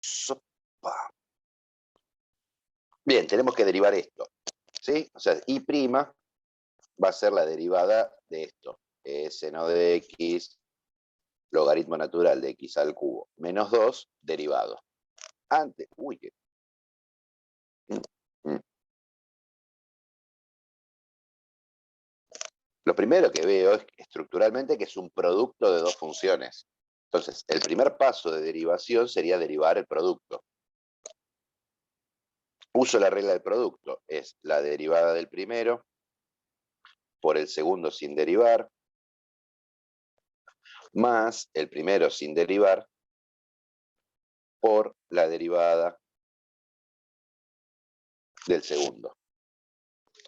Sopa. Bien, tenemos que derivar esto, ¿sí? O sea, y' va a ser la derivada de esto, que es seno de x, logaritmo natural de x al cubo, menos 2, derivado. Antes, uy, que... Lo primero que veo es estructuralmente que es un producto de dos funciones. Entonces, el primer paso de derivación sería derivar el producto. Uso la regla del producto, es la derivada del primero por el segundo sin derivar, más el primero sin derivar por la derivada del segundo.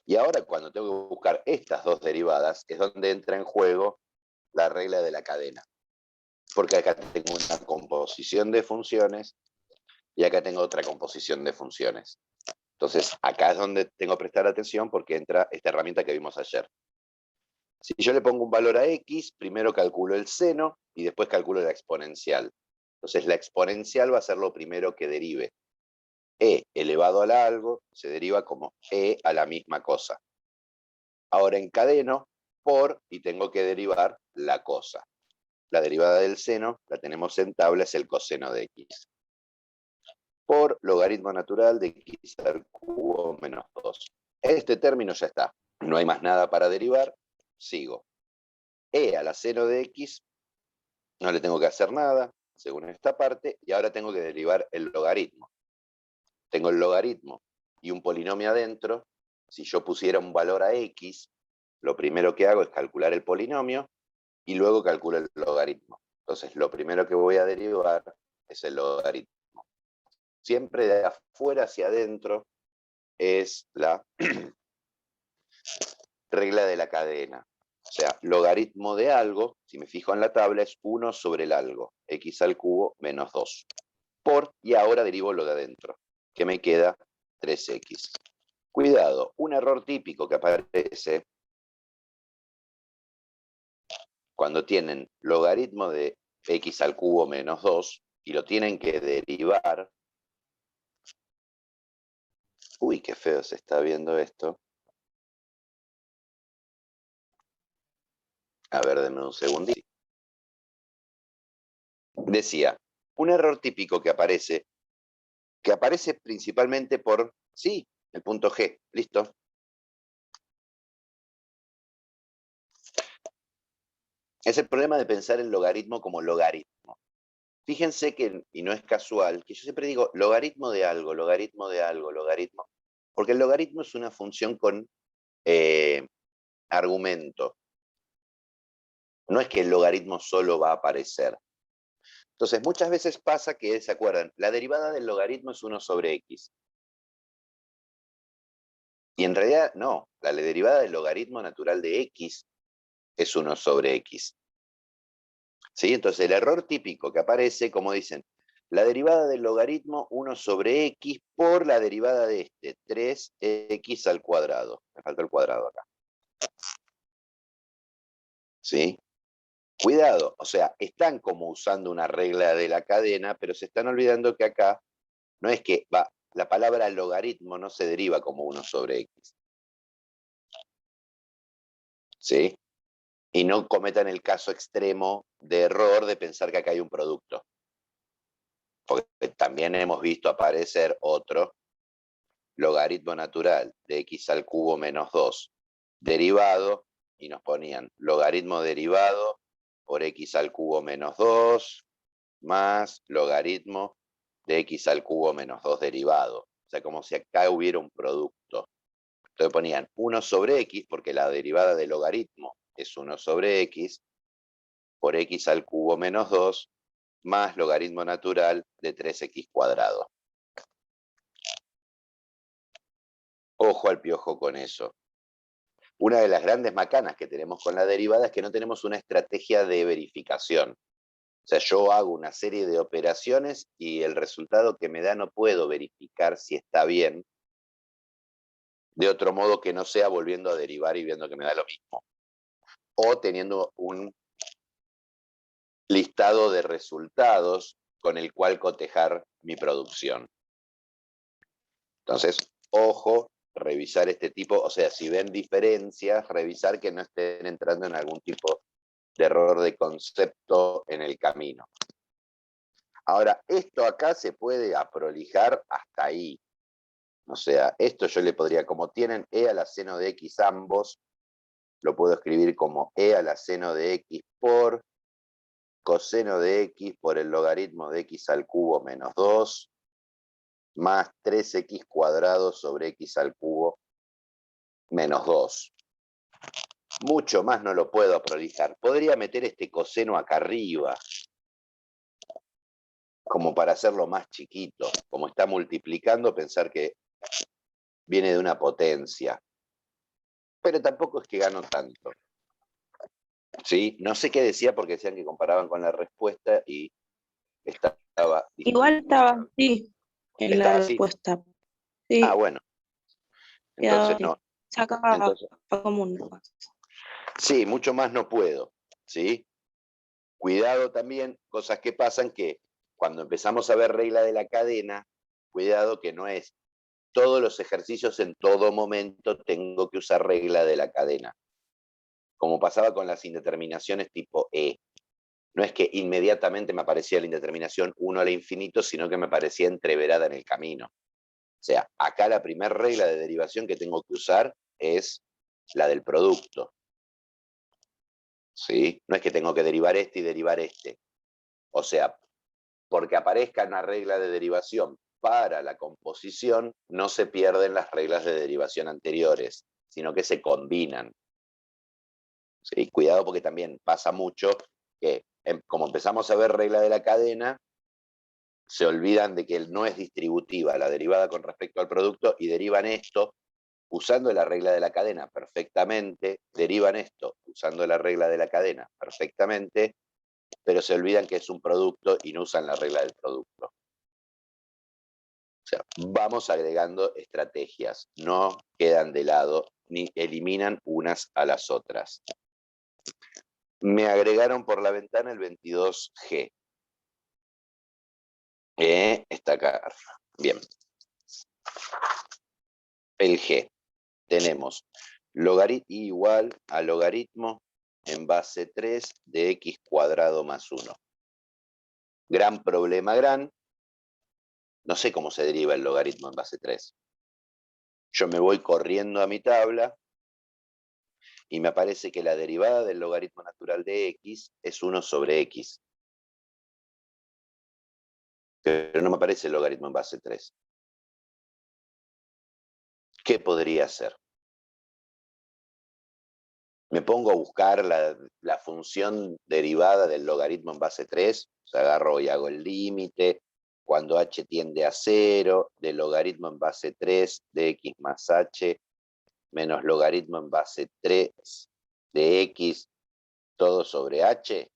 Y ahora cuando tengo que buscar estas dos derivadas es donde entra en juego la regla de la cadena. Porque acá tengo una composición de funciones y acá tengo otra composición de funciones. Entonces, acá es donde tengo que prestar atención porque entra esta herramienta que vimos ayer. Si yo le pongo un valor a x, primero calculo el seno y después calculo la exponencial. Entonces, la exponencial va a ser lo primero que derive. E elevado a la algo se deriva como e a la misma cosa. Ahora encadeno por y tengo que derivar la cosa. La derivada del seno la tenemos en tabla, es el coseno de x. Por logaritmo natural de x al cubo menos 2. Este término ya está. No hay más nada para derivar. Sigo. E a la seno de x, no le tengo que hacer nada, según esta parte, y ahora tengo que derivar el logaritmo. Tengo el logaritmo y un polinomio adentro. Si yo pusiera un valor a x, lo primero que hago es calcular el polinomio y luego calculo el logaritmo. Entonces, lo primero que voy a derivar es el logaritmo. Siempre de afuera hacia adentro es la regla de la cadena. O sea, logaritmo de algo, si me fijo en la tabla, es 1 sobre el algo, x al cubo menos 2. Por, y ahora derivo lo de adentro, que me queda 3x. Cuidado, un error típico que aparece cuando tienen logaritmo de x al cubo menos 2 y lo tienen que derivar. Uy, qué feo se está viendo esto. A ver, denme un segundito. Decía, un error típico que aparece principalmente por, sí, el punto G, ¿listo? Es el problema de pensar el logaritmo como logaritmo. Fíjense que, y no es casual, que yo siempre digo logaritmo de algo, logaritmo de algo, logaritmo, porque el logaritmo es una función con argumento. No es que el logaritmo solo va a aparecer. Entonces, muchas veces pasa que, ¿se acuerdan? La derivada del logaritmo es 1 sobre x. Y en realidad, no. La derivada del logaritmo natural de x es 1 sobre x. ¿Sí? Entonces, el error típico que aparece, como dicen, la derivada del logaritmo 1 sobre x por la derivada de este, 3x al cuadrado. Me falta el cuadrado acá. ¿Sí? Cuidado, o sea, están como usando una regla de la cadena, pero se están olvidando que acá no es que la palabra logaritmo no se deriva como 1 sobre x. ¿Sí? Y no cometan el caso extremo de error de pensar que acá hay un producto. Porque también hemos visto aparecer otro logaritmo natural de x al cubo menos 2 derivado, y nos ponían logaritmo derivado por x al cubo menos 2 más logaritmo de x al cubo menos 2 derivado. O sea, como si acá hubiera un producto. Entonces ponían 1 sobre x, porque la derivada del logaritmo es 1 sobre x, por x al cubo menos 2, más logaritmo natural de 3x cuadrado. Ojo al piojo con eso. Una de las grandes macanas que tenemos con la derivada es que no tenemos una estrategia de verificación. O sea, yo hago una serie de operaciones y el resultado que me da no puedo verificar si está bien, de otro modo que no sea volviendo a derivar y viendo que me da lo mismo. O teniendo un listado de resultados con el cual cotejar mi producción. Entonces, ojo, revisar este tipo, o sea, si ven diferencias, revisar que no estén entrando en algún tipo de error de concepto en el camino. Ahora, esto acá se puede aprolijar hasta ahí. O sea, esto yo le podría, como tienen e a la seno de x ambos, lo puedo escribir como e a la seno de x por coseno de x por el logaritmo de x al cubo menos 2, más 3x cuadrado sobre x al cubo menos 2. Mucho más no lo puedo prolijar. Podría meter este coseno acá arriba, como para hacerlo más chiquito. Como está multiplicando, pensar que viene de una potencia. Pero tampoco es que gano tanto. ¿Sí? No sé qué decía porque decían que comparaban con la respuesta y estaba... Igual estaba así en la ¿Estaba así? respuesta. Ah, Sí, bueno. quedaba Entonces así. no. Sacaba Entonces, común nomás. sí, mucho más no puedo. ¿Sí? Cuidado también, cosas que pasan que cuando empezamos a ver regla de la cadena, cuidado que no es todos los ejercicios en todo momento tengo que usar regla de la cadena. Como pasaba con las indeterminaciones tipo E. No es que inmediatamente me aparecía la indeterminación 1 al infinito, sino que me parecía entreverada en el camino. O sea, acá la primera regla de derivación que tengo que usar es la del producto. ¿Sí? No es que tengo que derivar este y derivar este. O sea, porque aparezca una regla de derivación para la composición, no se pierden las reglas de derivación anteriores, sino que se combinan. ¿Sí? Cuidado porque también pasa mucho que, como empezamos a ver regla de la cadena, se olvidan de que no es distributiva la derivada con respecto al producto y derivan esto usando la regla de la cadena perfectamente, derivan esto usando la regla de la cadena perfectamente, pero se olvidan que es un producto y no usan la regla del producto. O sea, vamos agregando estrategias, no quedan de lado ni eliminan unas a las otras. Me agregaron por la ventana el 22G. Está acá. Bien. El G. Tenemos logaritmo igual a logaritmo en base 3 de x cuadrado más 1. Gran problema, gran. No sé cómo se deriva el logaritmo en base 3. Yo me voy corriendo a mi tabla y me aparece que la derivada del logaritmo natural de x es 1 sobre x. Pero no me aparece el logaritmo en base 3. ¿Qué podría ser? Me pongo a buscar la función derivada del logaritmo en base 3, o sea, agarro y hago el límite, cuando h tiende a 0, del logaritmo en base 3 de x más h, menos logaritmo en base 3 de x, todo sobre h.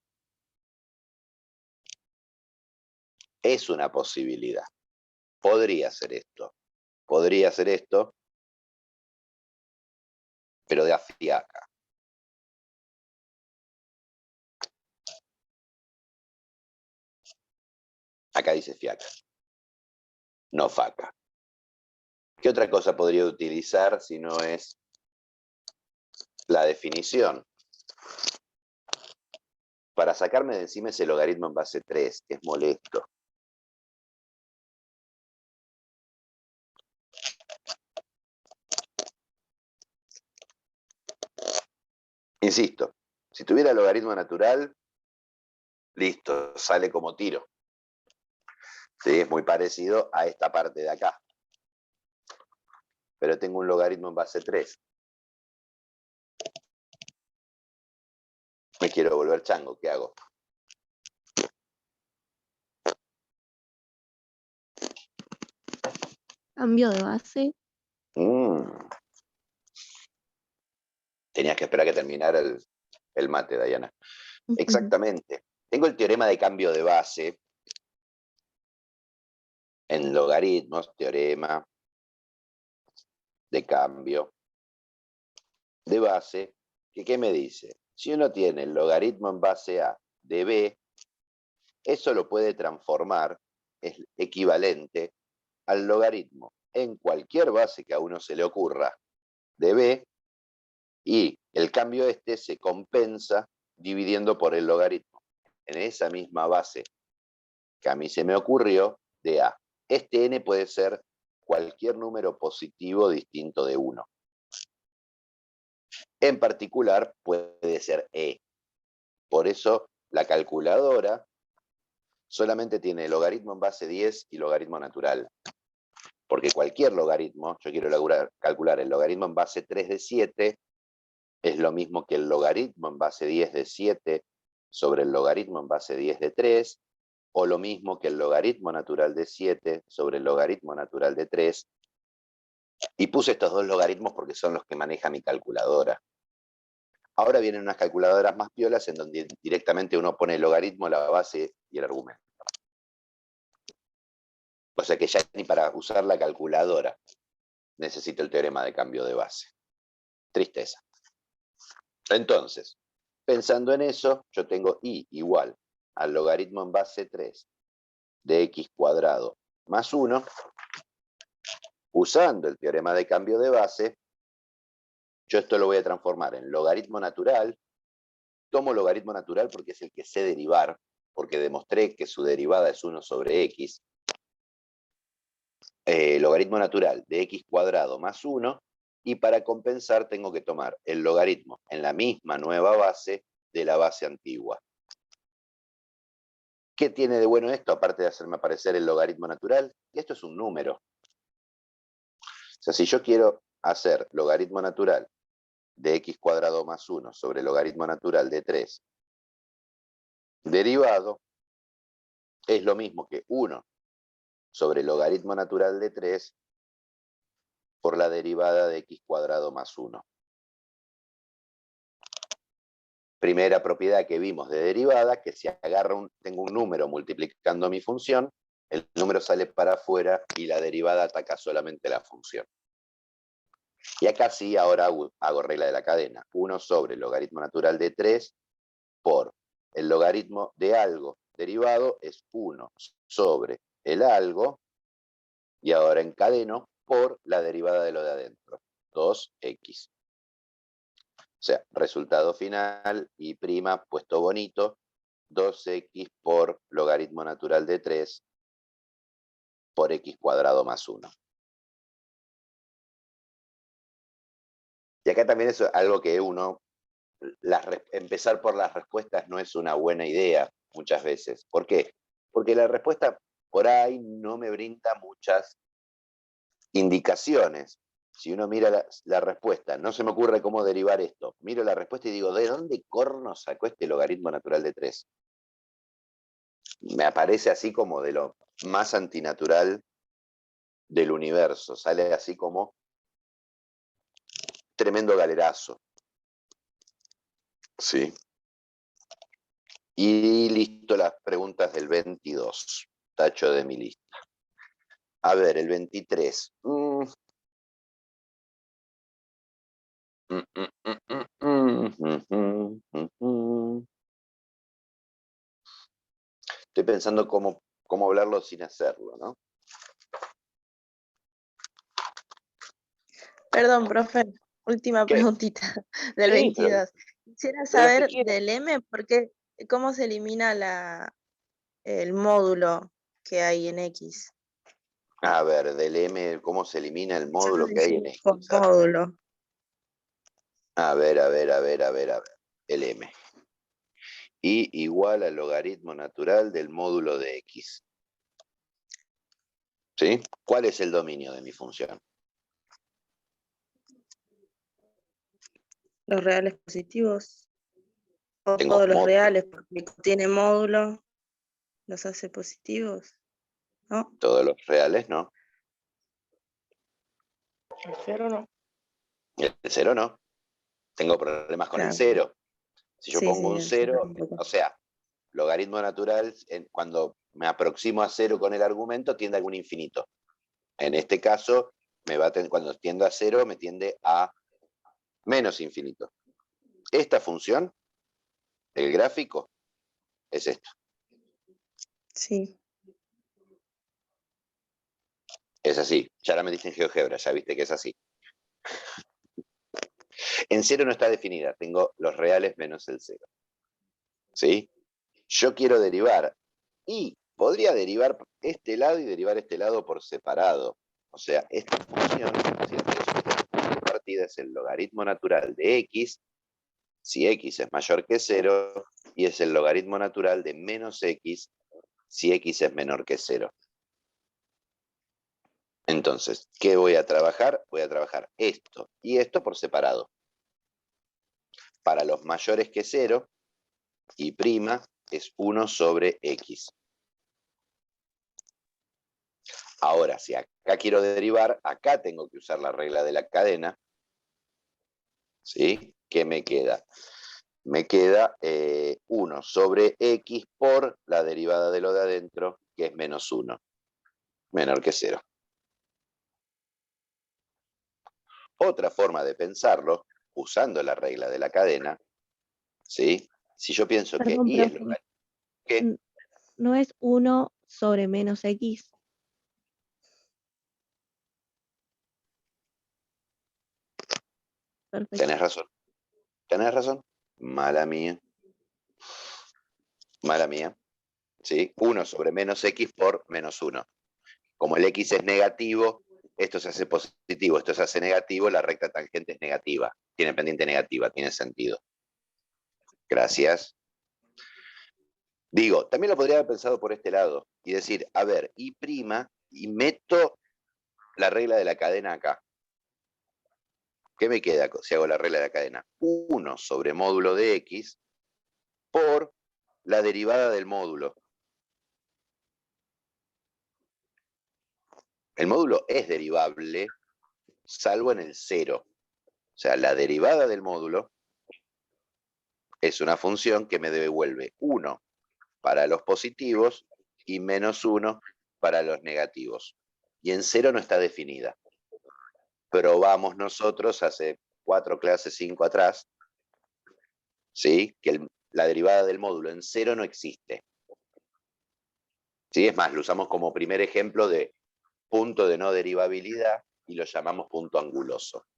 Es una posibilidad. Podría ser esto. Podría ser esto, pero de a fiaca. Acá dice fiaca, no faca. ¿Qué otra cosa podría utilizar si no es la definición? Para sacarme de encima ese logaritmo en base 3, que es molesto. Insisto, si tuviera logaritmo natural, listo, sale como tiro. ¿Sí? Es muy parecido a esta parte de acá. Pero tengo un logaritmo en base 3. Me quiero volver chango, ¿qué hago? Cambio de base. Tenías que esperar que terminara el mate, Dayana. Exactamente. Tengo el teorema de cambio de base en logaritmos, teorema de cambio de base, que ¿qué me dice? Si uno tiene el logaritmo en base A de B, eso lo puede transformar, es equivalente al logaritmo en cualquier base que a uno se le ocurra de b, y el cambio este se compensa dividiendo por el logaritmo en esa misma base que a mí se me ocurrió de a. Este n puede ser cualquier número positivo distinto de 1. En particular puede ser e. Por eso la calculadora solamente tiene logaritmo en base 10 y logaritmo natural. Porque cualquier logaritmo, yo quiero calcular el logaritmo en base 3 de 7, es lo mismo que el logaritmo en base 10 de 7 sobre el logaritmo en base 10 de 3, o lo mismo que el logaritmo natural de 7 sobre el logaritmo natural de 3. Y puse estos dos logaritmos porque son los que maneja mi calculadora. Ahora vienen unas calculadoras más piolas en donde directamente uno pone el logaritmo, la base y el argumento. O sea que ya ni para usar la calculadora necesito el teorema de cambio de base. Tristeza. Entonces, pensando en eso, yo tengo y igual al logaritmo en base 3 de x cuadrado más 1, usando el teorema de cambio de base, yo esto lo voy a transformar en logaritmo natural. Tomo logaritmo natural porque es el que sé derivar, porque demostré que su derivada es 1 sobre x. Logaritmo natural de x cuadrado más 1, y para compensar tengo que tomar el logaritmo en la misma nueva base de la base antigua. ¿Qué tiene de bueno esto, aparte de hacerme aparecer el logaritmo natural? Que esto es un número. O sea, si yo quiero hacer logaritmo natural de x cuadrado más 1 sobre logaritmo natural de 3 derivado, es lo mismo que 1 sobre logaritmo natural de 3 por la derivada de x cuadrado más 1. Primera propiedad que vimos de derivada, que si agarro tengo un número multiplicando mi función, el número sale para afuera y la derivada ataca solamente la función. Y acá sí, ahora hago regla de la cadena. 1 sobre el logaritmo natural de 3 por el logaritmo de algo derivado es 1 sobre el algo, y ahora encadeno por la derivada de lo de adentro, 2x. O sea, resultado final, y prima puesto bonito, 2x por logaritmo natural de 3 por x cuadrado más 1. Y acá también es algo que uno, empezar por las respuestas no es una buena idea muchas veces. ¿Por qué? Porque la respuesta por ahí no me brinda muchas indicaciones. Si uno mira la respuesta, no se me ocurre cómo derivar esto. Miro la respuesta y digo, ¿de dónde corno sacó este logaritmo natural de 3? Me aparece así como de lo más antinatural del universo. Sale así como tremendo galerazo. ¿Sí? Y listo las preguntas del 22. Tacho de mi lista. A ver, el 23. Estoy pensando cómo hablarlo sin hacerlo, ¿no? Perdón, profe, última ¿Qué? preguntita del Sí, pero 22. Quisiera de las que saber quieras. del M, porque cómo se elimina el módulo que hay en X. A ver, del M, ¿cómo se elimina el módulo que hay en X? Por módulo. A ver. El M. Y igual al logaritmo natural del módulo de X. ¿Sí? ¿Cuál es el dominio de mi función? Los reales positivos. O Tengo todos los módulo. reales, porque tiene módulo, los hace positivos, ¿no? Todos los reales no. El cero no. El cero no. Tengo problemas con el Claro. cero. Si yo Sí, pongo sí, un el cero cero, tampoco. o sea, logaritmo natural, cuando me aproximo a cero con el argumento, tiende a algún infinito. En este caso, cuando tiendo a cero, me tiende a menos infinito. Esta función, el gráfico, es esto. Sí. Es así. Ya la metiste en GeoGebra, ya viste que es así. En cero no está definida, tengo los reales menos el cero. ¿Sí? Yo quiero derivar y podría derivar este lado y derivar este lado por separado. O sea, esta función, si la partida es el logaritmo natural de x, si x es mayor que 0, y es el logaritmo natural de menos x, si x es menor que 0. Entonces, ¿qué voy a trabajar? Voy a trabajar esto y esto por separado. Para los mayores que 0, y prima es 1 sobre x. Ahora, si acá quiero derivar, acá tengo que usar la regla de la cadena. ¿Sí? ¿Qué me queda? Me queda 1 sobre x por la derivada de lo de adentro, que es menos 1, menor que 0. Otra forma de pensarlo, usando la regla de la cadena, ¿sí? Si yo pienso que Perdón, y es profe. logaritmo, ¿qué? ¿No es 1 sobre menos x? Perfecto. Tenés razón. Tenés razón. Mala mía. Mala mía. ¿Sí? 1 sobre menos x por menos 1. Como el x es negativo, esto se hace positivo, esto se hace negativo, la recta tangente es negativa. Tiene pendiente negativa, tiene sentido. Gracias. Digo, también lo podría haber pensado por este lado y decir, a ver, y' y meto la regla de la cadena acá. ¿Qué me queda si hago la regla de la cadena? 1 sobre módulo de x por la derivada del módulo. El módulo es derivable, salvo en el 0. O sea, la derivada del módulo es una función que me devuelve 1 para los positivos y menos 1 para los negativos. Y en 0 no está definida. Probamos nosotros hace 4 clases, 5 atrás, ¿sí? Que la derivada del módulo en 0 no existe. ¿Sí? Es más, lo usamos como primer ejemplo de punto de no derivabilidad y lo llamamos punto anguloso.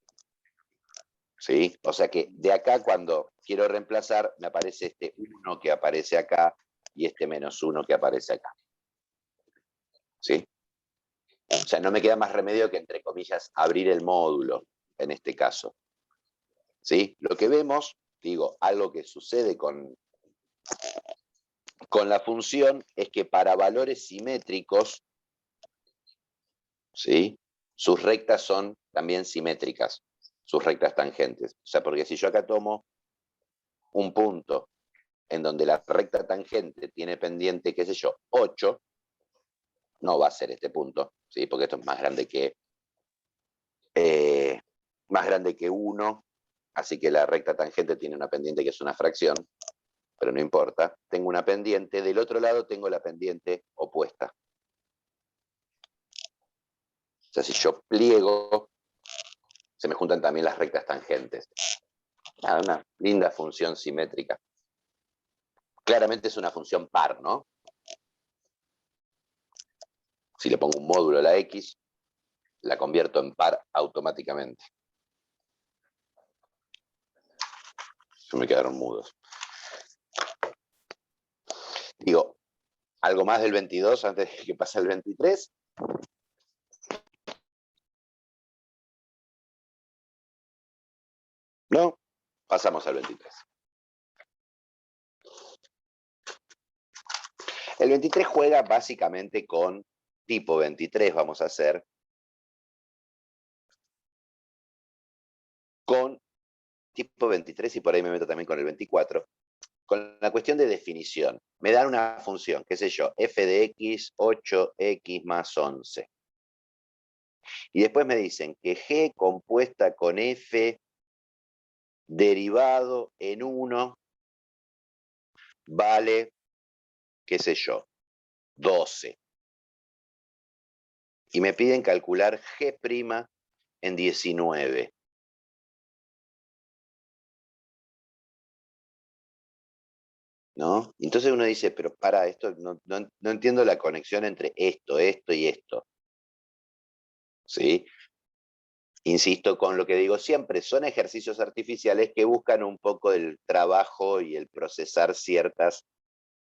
¿Sí? O sea que de acá cuando quiero reemplazar me aparece este 1 que aparece acá y este menos 1 que aparece acá. ¿Sí? O sea, no me queda más remedio que, entre comillas, abrir el módulo en este caso. ¿Sí? Lo que vemos, digo, algo que sucede con la función es que para valores simétricos, ¿sí? Sus rectas son también simétricas, sus rectas tangentes. O sea, porque si yo acá tomo un punto en donde la recta tangente tiene pendiente, qué sé yo, 8, no va a ser este punto, ¿sí? Porque esto es más grande que 1, así que la recta tangente tiene una pendiente que es una fracción, pero no importa. Tengo una pendiente, del otro lado tengo la pendiente opuesta. O sea, si yo pliego, se me juntan también las rectas tangentes. Una linda función simétrica. Claramente es una función par, ¿no? Si le pongo un módulo a la x, la convierto en par automáticamente. Se me quedaron mudos. Digo, ¿algo más del 22 antes de que pase el 23? ¿No? Pasamos al 23. El 23 juega básicamente con tipo 23, vamos a hacer, con tipo 23 y por ahí me meto también con el 24, con la cuestión de definición. Me dan una función, qué sé yo, f de x, 8x más 11. Y después me dicen que g compuesta con f derivado en 1 vale, qué sé yo, 12. Y me piden calcular g' en 19. ¿no? Entonces uno dice, pero para, esto no entiendo la conexión entre esto y esto. ¿Sí? Insisto con lo que digo siempre, son ejercicios artificiales que buscan un poco el trabajo y el procesar ciertas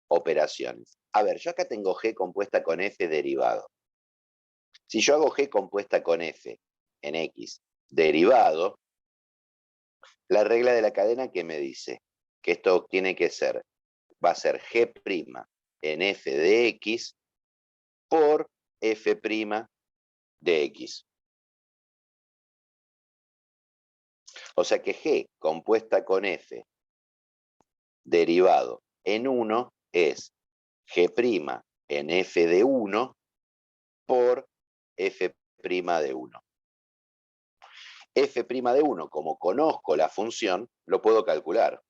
operaciones. A ver, yo acá tengo G compuesta con F derivado. Si yo hago G compuesta con F en X derivado, la regla de la cadena que me dice que esto tiene que ser, va a ser G' en F de X por F' de X. O sea que G compuesta con F derivado en 1 es G' en F de 1 por F' de 1. F' de 1, como conozco la función, lo puedo calcular.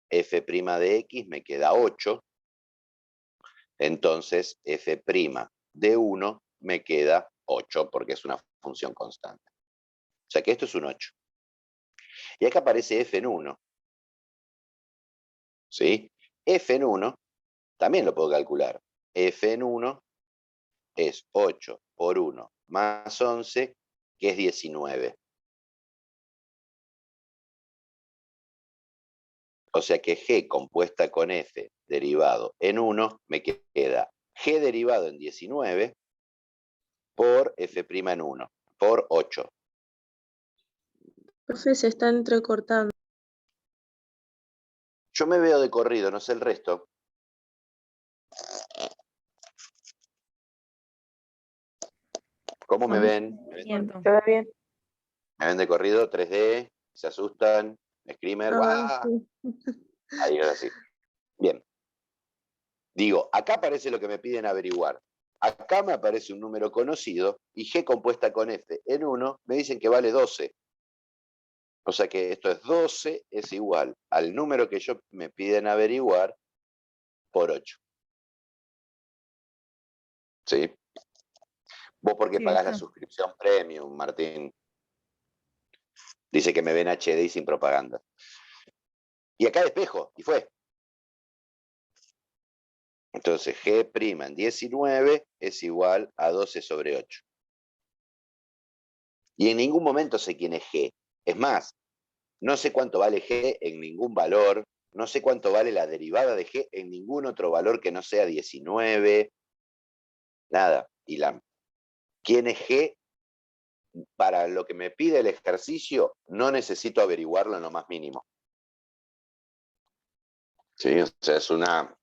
F' de X me queda 8, entonces F' de 1 me queda 8 porque es una función constante. O sea que esto es un 8. Y acá aparece F en 1. ¿Sí? F en 1 también lo puedo calcular. F en 1 es 8 por 1 más 11, que es 19. O sea que G compuesta con F derivado en 1 me queda G derivado en 19 por F' en 1, por 8. Profe, se está entrecortando. Yo me veo de corrido, no sé el resto. ¿Cómo me ven? Bien. Se ve bien. ¿Me ven de corrido? 3D, se asustan, screamer, Ah, ¡guau! sí. Ahí, ahora sí. Bien. Digo, acá aparece lo que me piden averiguar. Acá me aparece un número conocido y G compuesta con F en 1 me dicen que vale 12. O sea que esto es 12 es igual al número que ellos me piden averiguar por 8. ¿Sí? Vos porque Sí, pagás la está. suscripción premium, Martín. Dice que me ven HD y sin propaganda. Y acá despejo, y fue. Entonces G' en 19 es igual a 12 sobre 8. Y en ningún momento sé quién es G. Es más, no sé cuánto vale G en ningún valor, no sé cuánto vale la derivada de G en ningún otro valor que no sea 19, nada. Y quién es G, para lo que me pide el ejercicio, no necesito averiguarlo en lo más mínimo. Sí, o sea, es una...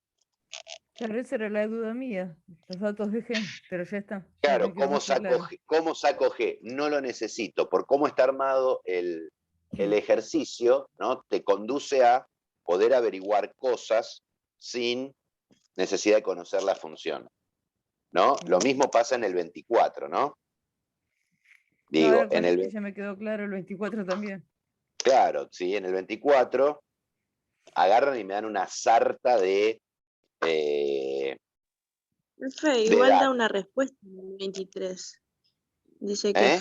Tal vez era la duda mía, los datos de G, pero ya está. Ya Claro, me quedó más que claro. ¿cómo saco G? No lo necesito. Por cómo está armado el ejercicio, ¿no? Te conduce a poder averiguar cosas sin necesidad de conocer la función, ¿no? Lo mismo pasa en el 24, ¿no? No, Digo, ahora en con este el... ya me quedó claro el 24 también. Claro, sí, en el 24 agarran y me dan una sarta de Profe, igual da datos. una respuesta en el 23. Dice que ¿Eh?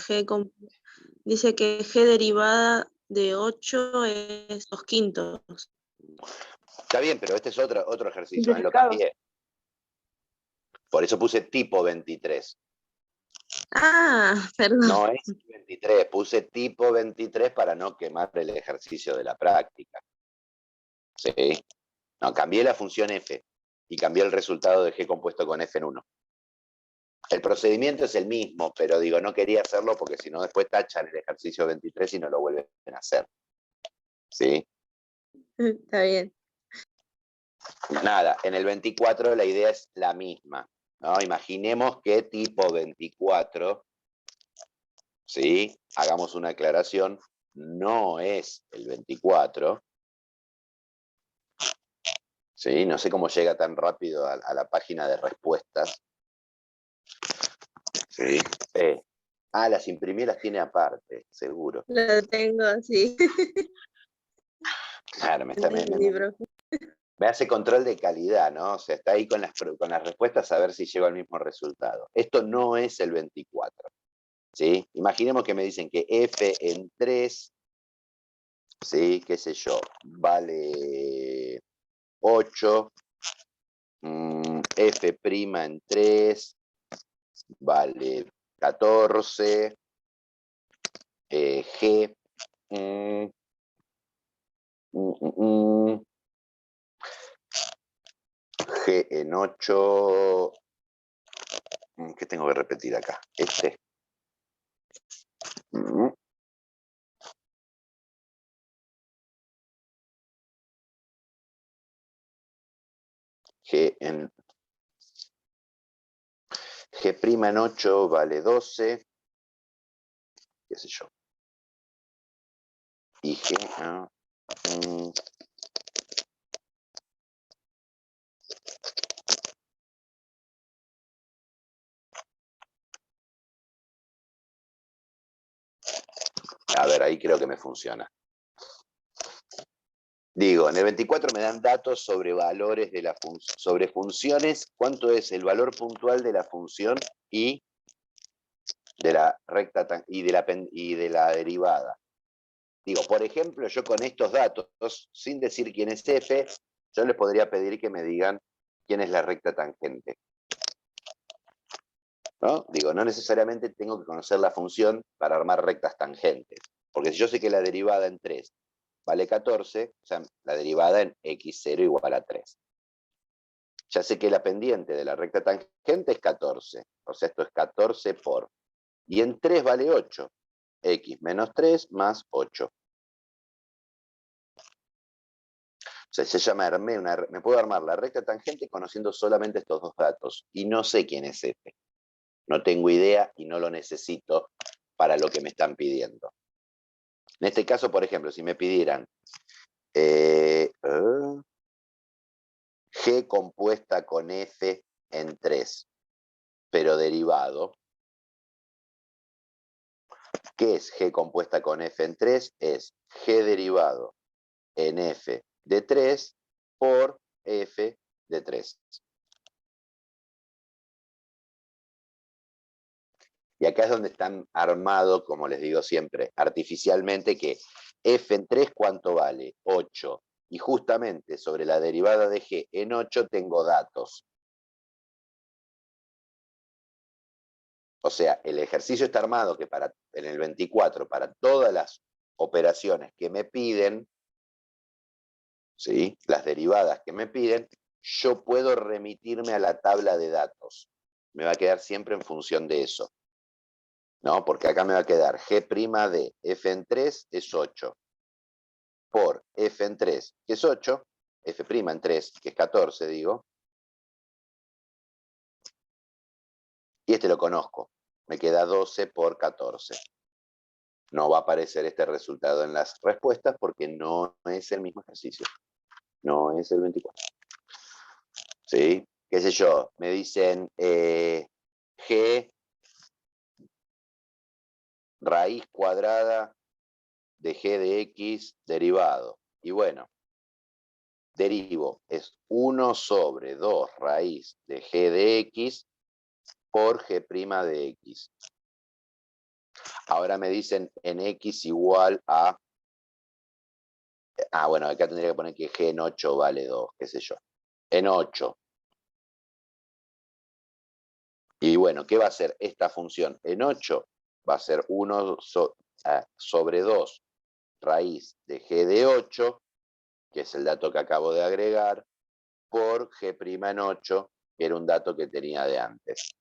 dice que G derivada de 8 es 2/5. Está bien, pero este es otro ejercicio, lo Simplificado. cambié. Por eso puse tipo 23. Ah, perdón. No es 23, puse tipo 23 para no quemar el ejercicio de la práctica. ¿Sí? No, cambié la función f y cambié el resultado de G compuesto con f en 1. El procedimiento es el mismo, pero digo, no quería hacerlo porque si no después tachan el ejercicio 23 y no lo vuelven a hacer. ¿Sí? Está bien. Nada, en el 24 la idea es la misma, ¿no? Imaginemos que tipo 24, ¿sí? Hagamos una aclaración, no es el 24, ¿sí? No sé cómo llega tan rápido a la página de respuestas, ¿sí? Las imprimí, las tiene aparte, seguro. Lo tengo así. Claro, Entendí, profe. me hace control de calidad, ¿no? O sea, está ahí con las respuestas a ver si llego al mismo resultado. Esto no es el 24, ¿sí? Imaginemos que me dicen que f en 3, ¿sí? Qué sé yo, vale 8, f' en 3, vale 14, g, g en 8, ¿qué tengo que repetir acá? Este. G en G' en 8 vale 12, qué sé yo. Y G, a ver, ahí creo que me funciona. Digo, en el 24 me dan datos sobre valores de la sobre funciones, cuánto es el valor puntual de la función y de la recta y de la derivada. Digo, por ejemplo, yo con estos datos, sin decir quién es f, yo les podría pedir que me digan quién es la recta tangente. ¿No? Digo, no necesariamente tengo que conocer la función para armar rectas tangentes, porque si yo sé que la derivada en 3 vale 14, o sea, la derivada en x0 igual a 3. Ya sé que la pendiente de la recta tangente es 14, o sea, esto es 14 por, y en 3 vale 8, x menos 3 más 8. O sea, ya me puedo armar la recta tangente conociendo solamente estos dos datos, y no sé quién es f. No tengo idea y no lo necesito para lo que me están pidiendo. En este caso, por ejemplo, si me pidieran G compuesta con F en 3, pero derivado. ¿Qué es G compuesta con F en 3? Es G derivado en F de 3 por F de 3. Y acá es donde están armados, como les digo siempre, artificialmente, que f en 3, ¿cuánto vale? 8. Y justamente sobre la derivada de g en 8 tengo datos. O sea, el ejercicio está armado que en el 24, para todas las operaciones que me piden, ¿sí? Las derivadas que me piden, yo puedo remitirme a la tabla de datos. Me va a quedar siempre en función de eso. ¿No? Porque acá me va a quedar G' de f en 3 es 8, por f en 3, que es 8, f' en 3, que es 14, digo, y este lo conozco, me queda 12 por 14. No va a aparecer este resultado en las respuestas porque no es el mismo ejercicio, no es el 24. ¿Sí? ¿Qué sé yo? Me dicen G raíz cuadrada de G de X derivado. Y bueno, derivo es 1 sobre 2 raíz de G de X por G' de X. Ahora me dicen en X igual a... bueno, acá tendría que poner que G en 8 vale 2, qué sé yo. En 8. Y bueno, ¿qué va a ser esta función? En 8 va a ser 1 sobre 2 raíz de G de 8, que es el dato que acabo de agregar, por G' en 8, que era un dato que tenía de antes.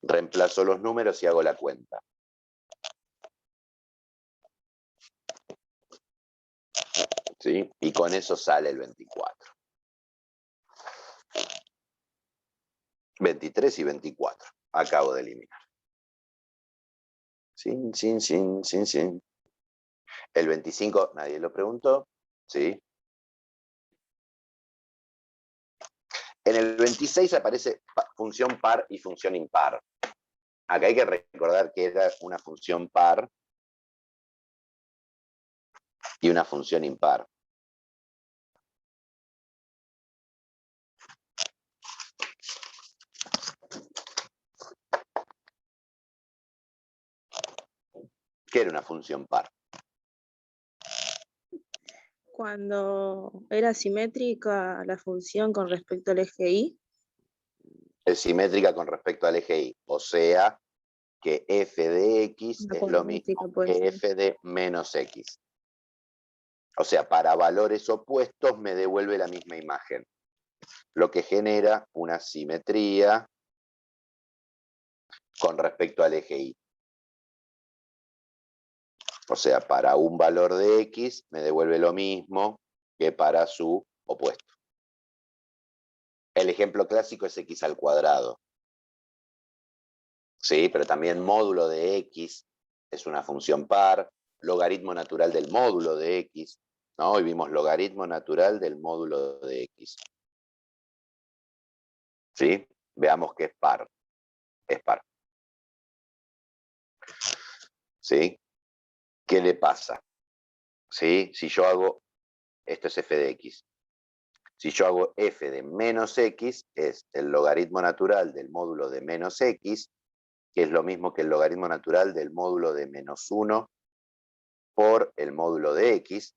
Reemplazo los números y hago la cuenta. ¿Sí? Y con eso sale el 24. 23 y 24. Acabo de eliminar. Sin. El 25, nadie lo preguntó. ¿Sí? En el 26 aparece función par y función impar. Acá hay que recordar que era una función par y una función impar. ¿Qué era una función par? Cuando era simétrica la función con respecto al eje Y. Es simétrica con respecto al eje Y. O sea, que f de x Una es lo mismo cuadrática puede que ser. f de menos x. O sea, para valores opuestos me devuelve la misma imagen, lo que genera una simetría con respecto al eje Y. O sea, para un valor de x me devuelve lo mismo que para su opuesto. El ejemplo clásico es x al cuadrado. Sí, pero también módulo de x es una función par, logaritmo natural del módulo de x, ¿no? Hoy vimos logaritmo natural del módulo de x. ¿Sí? Veamos que es par. Es par. ¿Sí? ¿Qué le pasa? ¿Sí? Si yo hago, esto es f de x. Si yo hago f de menos x, es el logaritmo natural del módulo de menos x, que es lo mismo que el logaritmo natural del módulo de menos 1 por el módulo de x.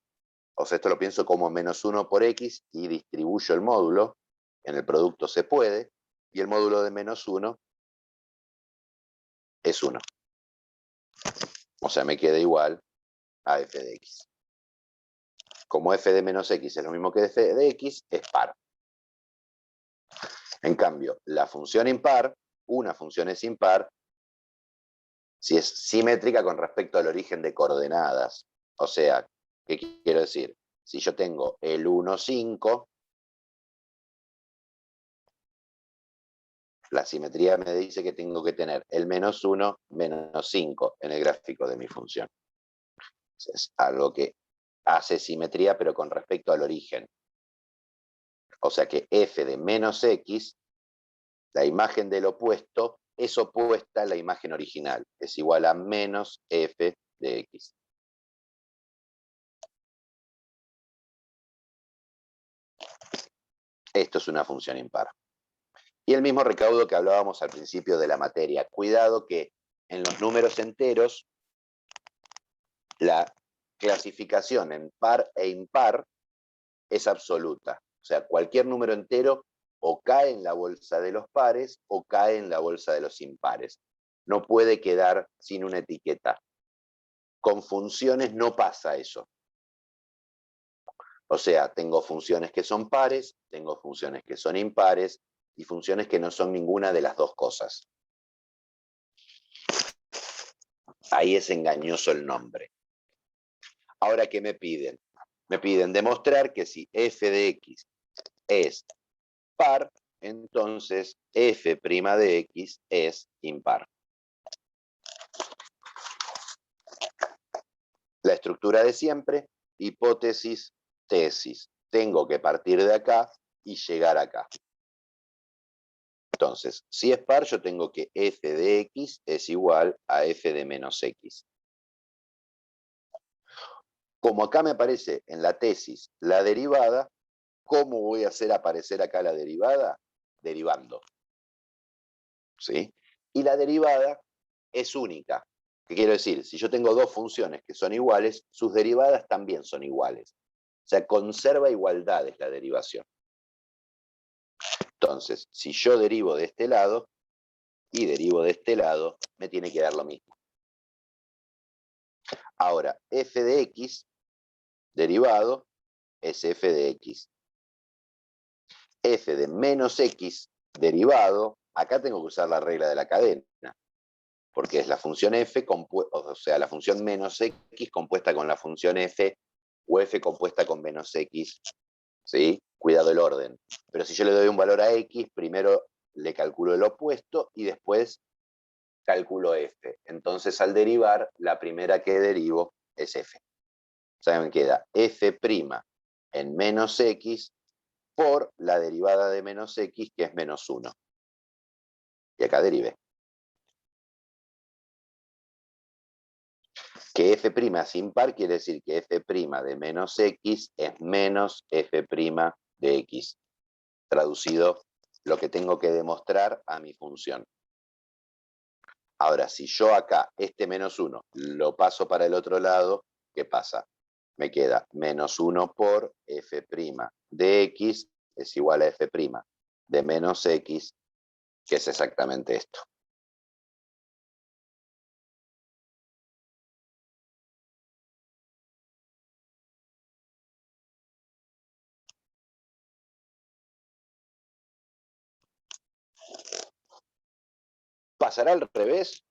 O sea, esto lo pienso como menos 1 por x y distribuyo el módulo. En el producto se puede. Y el módulo de menos 1 es 1. O sea, me queda igual a f de x. Como f de menos x es lo mismo que f de x, es par. En cambio, la función impar, una función es impar si es simétrica con respecto al origen de coordenadas. O sea, ¿qué quiero decir? Si yo tengo el 1, 5, la simetría me dice que tengo que tener el menos 1, menos 5 en el gráfico de mi función. Es algo que hace simetría, pero con respecto al origen. O sea que f de menos x, la imagen del opuesto, es opuesta a la imagen original. Es igual a menos f de x. Esto es una función impar. Y el mismo recaudo que hablábamos al principio de la materia. Cuidado que en los números enteros, la clasificación en par e impar es absoluta. O sea, cualquier número entero o cae en la bolsa de los pares o cae en la bolsa de los impares. No puede quedar sin una etiqueta. Con funciones no pasa eso. O sea, tengo funciones que son pares, tengo funciones que son impares y funciones que no son ninguna de las dos cosas. Ahí es engañoso el nombre. Ahora, ¿qué me piden? Me piden demostrar que si f de x es par, entonces f' de x es impar. La estructura de siempre, hipótesis, tesis. Tengo que partir de acá y llegar acá. Entonces, si es par, yo tengo que f de x es igual a f de menos x. Como acá me aparece en la tesis la derivada, ¿cómo voy a hacer aparecer acá la derivada? Derivando. ¿Sí? Y la derivada es única. ¿Qué quiero decir? Si yo tengo dos funciones que son iguales, sus derivadas también son iguales. O sea, conserva igualdades la derivación. Entonces, si yo derivo de este lado y derivo de este lado, me tiene que dar lo mismo. Ahora, f de x derivado es f de x. F de menos x derivado, acá tengo que usar la regla de la cadena, porque es la función f, o sea, la función menos x compuesta con la función f, o f compuesta con menos x, ¿sí? Cuidado el orden. Pero si yo le doy un valor a x, primero le calculo el opuesto y después calculo f. Entonces, al derivar, la primera que derivo es f. O sea, me queda f' en menos x por la derivada de menos x, que es menos 1. Y acá derivé. Que f' es impar quiere decir que f' de menos x es menos f' de x. Traducido, lo que tengo que demostrar a mi función. Ahora, si yo acá, este menos 1, lo paso para el otro lado, ¿qué pasa? me queda menos 1 por f' de x es igual a f' de menos x, que es exactamente esto. ¿Pasará al revés?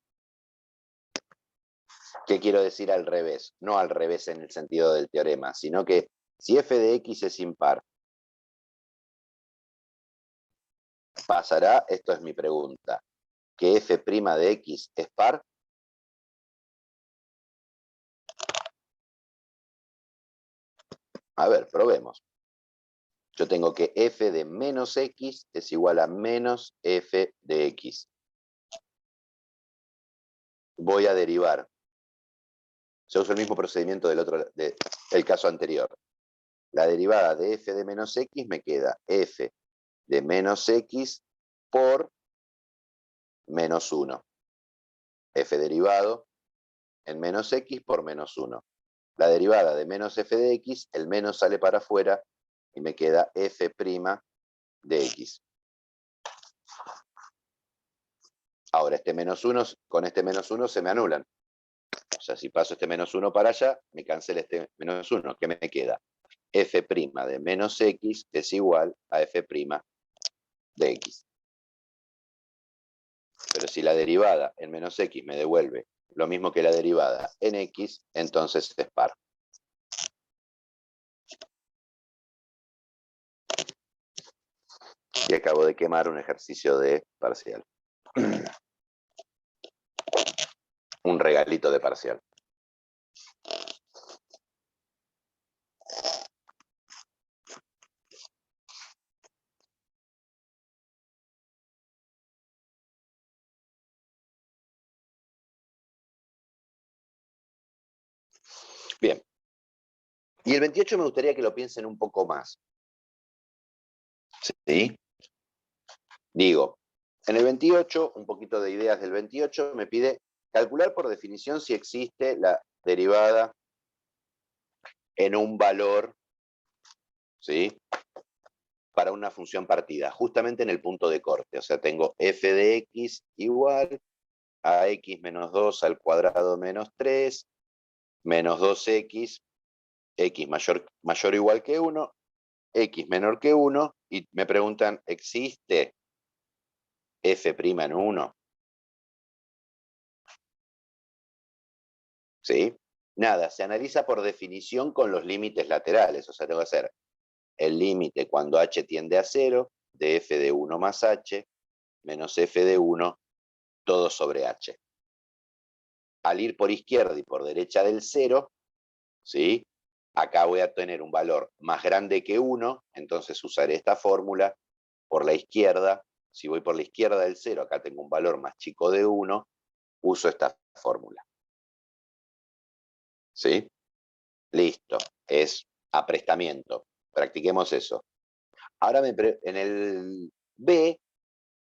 ¿Qué quiero decir al revés? No al revés en el sentido del teorema, sino que si f de x es impar, ¿pasará? Esto es mi pregunta. ¿Que f' de x es par? A ver, probemos. Yo tengo que f de menos x es igual a menos f de x. Voy a derivar. Se usa el mismo procedimiento del caso anterior. La derivada de f de menos x me queda f de menos x por menos 1. F derivado en menos x por menos 1. La derivada de menos f de x, el menos sale para afuera y me queda f' de x. Ahora, este menos 1, con este menos 1 se me anulan. O sea, si paso este menos 1 para allá, me cancela este menos 1. ¿Qué me queda? F' de menos x es igual a f' de x. Pero si la derivada en menos x me devuelve lo mismo que la derivada en x, entonces es par. Y acabo de quemar un ejercicio de parcial. Un regalito de parcial. Bien. Y el 28 me gustaría que lo piensen un poco más. ¿Sí? Digo, en el 28, un poquito de ideas del 28, me pide calcular por definición si existe la derivada en un valor, ¿sí?, para una función partida, justamente en el punto de corte. O sea, tengo f de x igual a x menos 2 al cuadrado menos 3, menos 2x, x mayor o igual que 1, x menor que 1, y me preguntan, ¿existe f' en 1? ¿Sí? Nada, se analiza por definición con los límites laterales. O sea, tengo que hacer el límite cuando h tiende a 0 de f de 1 más h menos f de 1 todo sobre h. Al ir por izquierda y por derecha del 0, ¿sí?, acá voy a tener un valor más grande que 1, entonces usaré esta fórmula. Por la izquierda, si voy por la izquierda del 0, acá tengo un valor más chico de 1, uso esta fórmula. ¿Sí? Listo, es aprestamiento. Practiquemos eso. Ahora en el B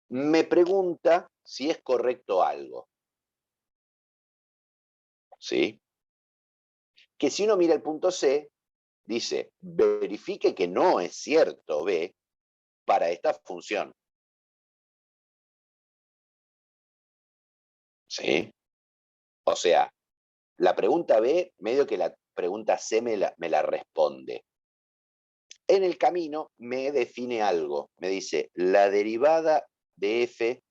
me pregunta si es correcto algo. ¿Sí? Que si uno mira el punto C, dice, verifique que no es cierto B para esta función. ¿Sí? O sea, la pregunta B, medio que la pregunta C me la responde. En el camino me define algo. Me dice, la derivada de f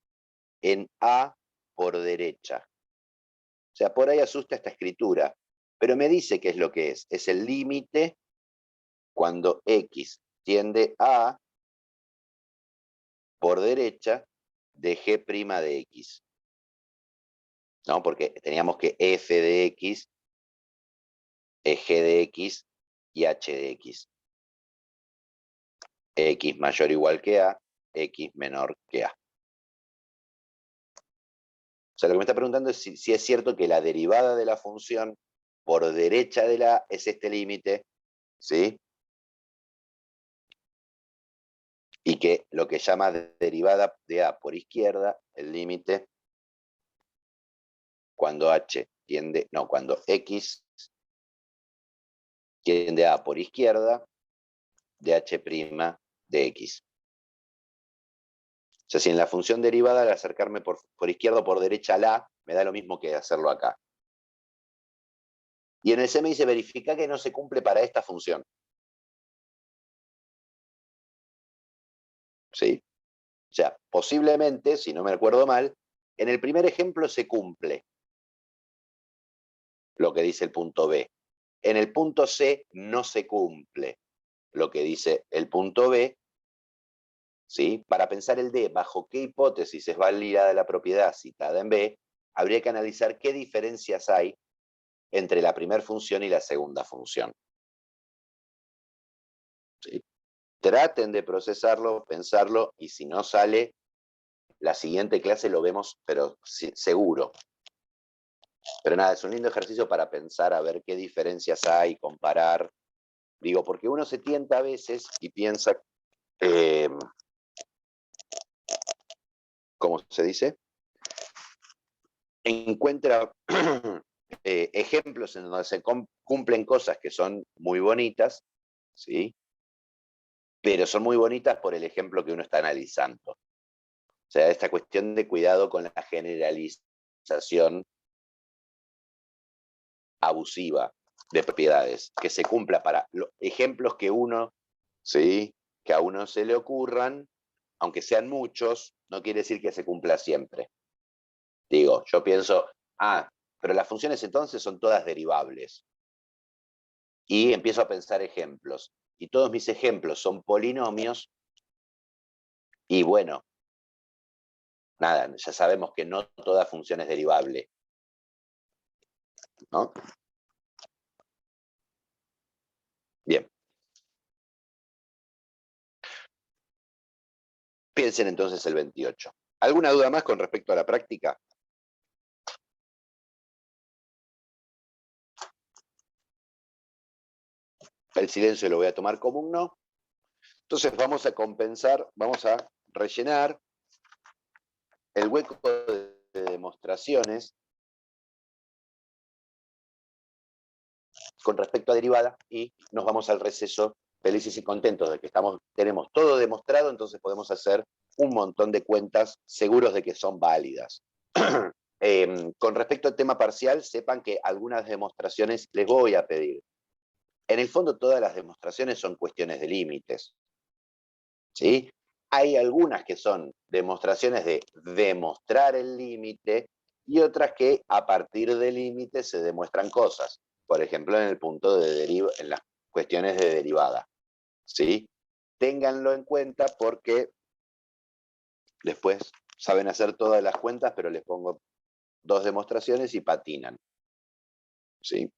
en A por derecha. O sea, por ahí asusta esta escritura, pero me dice qué es lo que es. Es el límite cuando x tiende a A por derecha de g' de x. ¿No? Porque teníamos que f de x es g de x y h de x. X mayor o igual que A, x menor que A. O sea, lo que me está preguntando es si es cierto que la derivada de la función por derecha de la A es este límite, ¿sí? Y que lo que llama derivada de A por izquierda, el límite, cuando h tiende, no, cuando x tiende a por izquierda de h' de x. O sea, si en la función derivada al acercarme por izquierda o por derecha a la, me da lo mismo que hacerlo acá. Y en el C me dice verifica que no se cumple para esta función. ¿Sí? O sea, posiblemente, si no me acuerdo mal, en el primer ejemplo se cumple lo que dice el punto B. En el punto C no se cumple lo que dice el punto B. ¿Sí? Para pensar el D, bajo qué hipótesis es válida la propiedad citada en B, habría que analizar qué diferencias hay entre la primera función y la segunda función. ¿Sí? Traten de procesarlo, pensarlo, y si no sale, la siguiente clase lo vemos, pero seguro. Pero nada, es un lindo ejercicio para pensar, a ver qué diferencias hay, comparar. Digo, porque uno se tienta a veces y piensa, ¿cómo se dice? Encuentra ejemplos en donde se cumplen cosas que son muy bonitas, ¿sí? Pero son muy bonitas por el ejemplo que uno está analizando. O sea, esta cuestión de cuidado con la generalización abusiva de propiedades, que se cumpla para los ejemplos que uno, ¿sí? Que a uno se le ocurran, aunque sean muchos, no quiere decir que se cumpla siempre. Digo, yo pienso, pero las funciones entonces son todas derivables. Y empiezo a pensar ejemplos. Y todos mis ejemplos son polinomios. Y bueno, nada, ya sabemos que no toda función es derivable, ¿no? Bien. Piensen entonces el 28. ¿Alguna duda más con respecto a la práctica? El silencio lo voy a tomar como un no. Entonces vamos a compensar, vamos a rellenar el hueco de demostraciones con respecto a derivada y nos vamos al receso felices y contentos de que tenemos todo demostrado, entonces podemos hacer un montón de cuentas seguros de que son válidas. Con respecto al tema parcial, sepan que algunas demostraciones les voy a pedir. En el fondo todas las demostraciones son cuestiones de límites. ¿Sí? Hay algunas que son demostraciones de demostrar el límite y otras que a partir del límite se demuestran cosas. Por ejemplo, en el punto de en las cuestiones de derivada. ¿Sí? Ténganlo en cuenta porque después saben hacer todas las cuentas, pero les pongo 2 demostraciones y patinan. ¿Sí?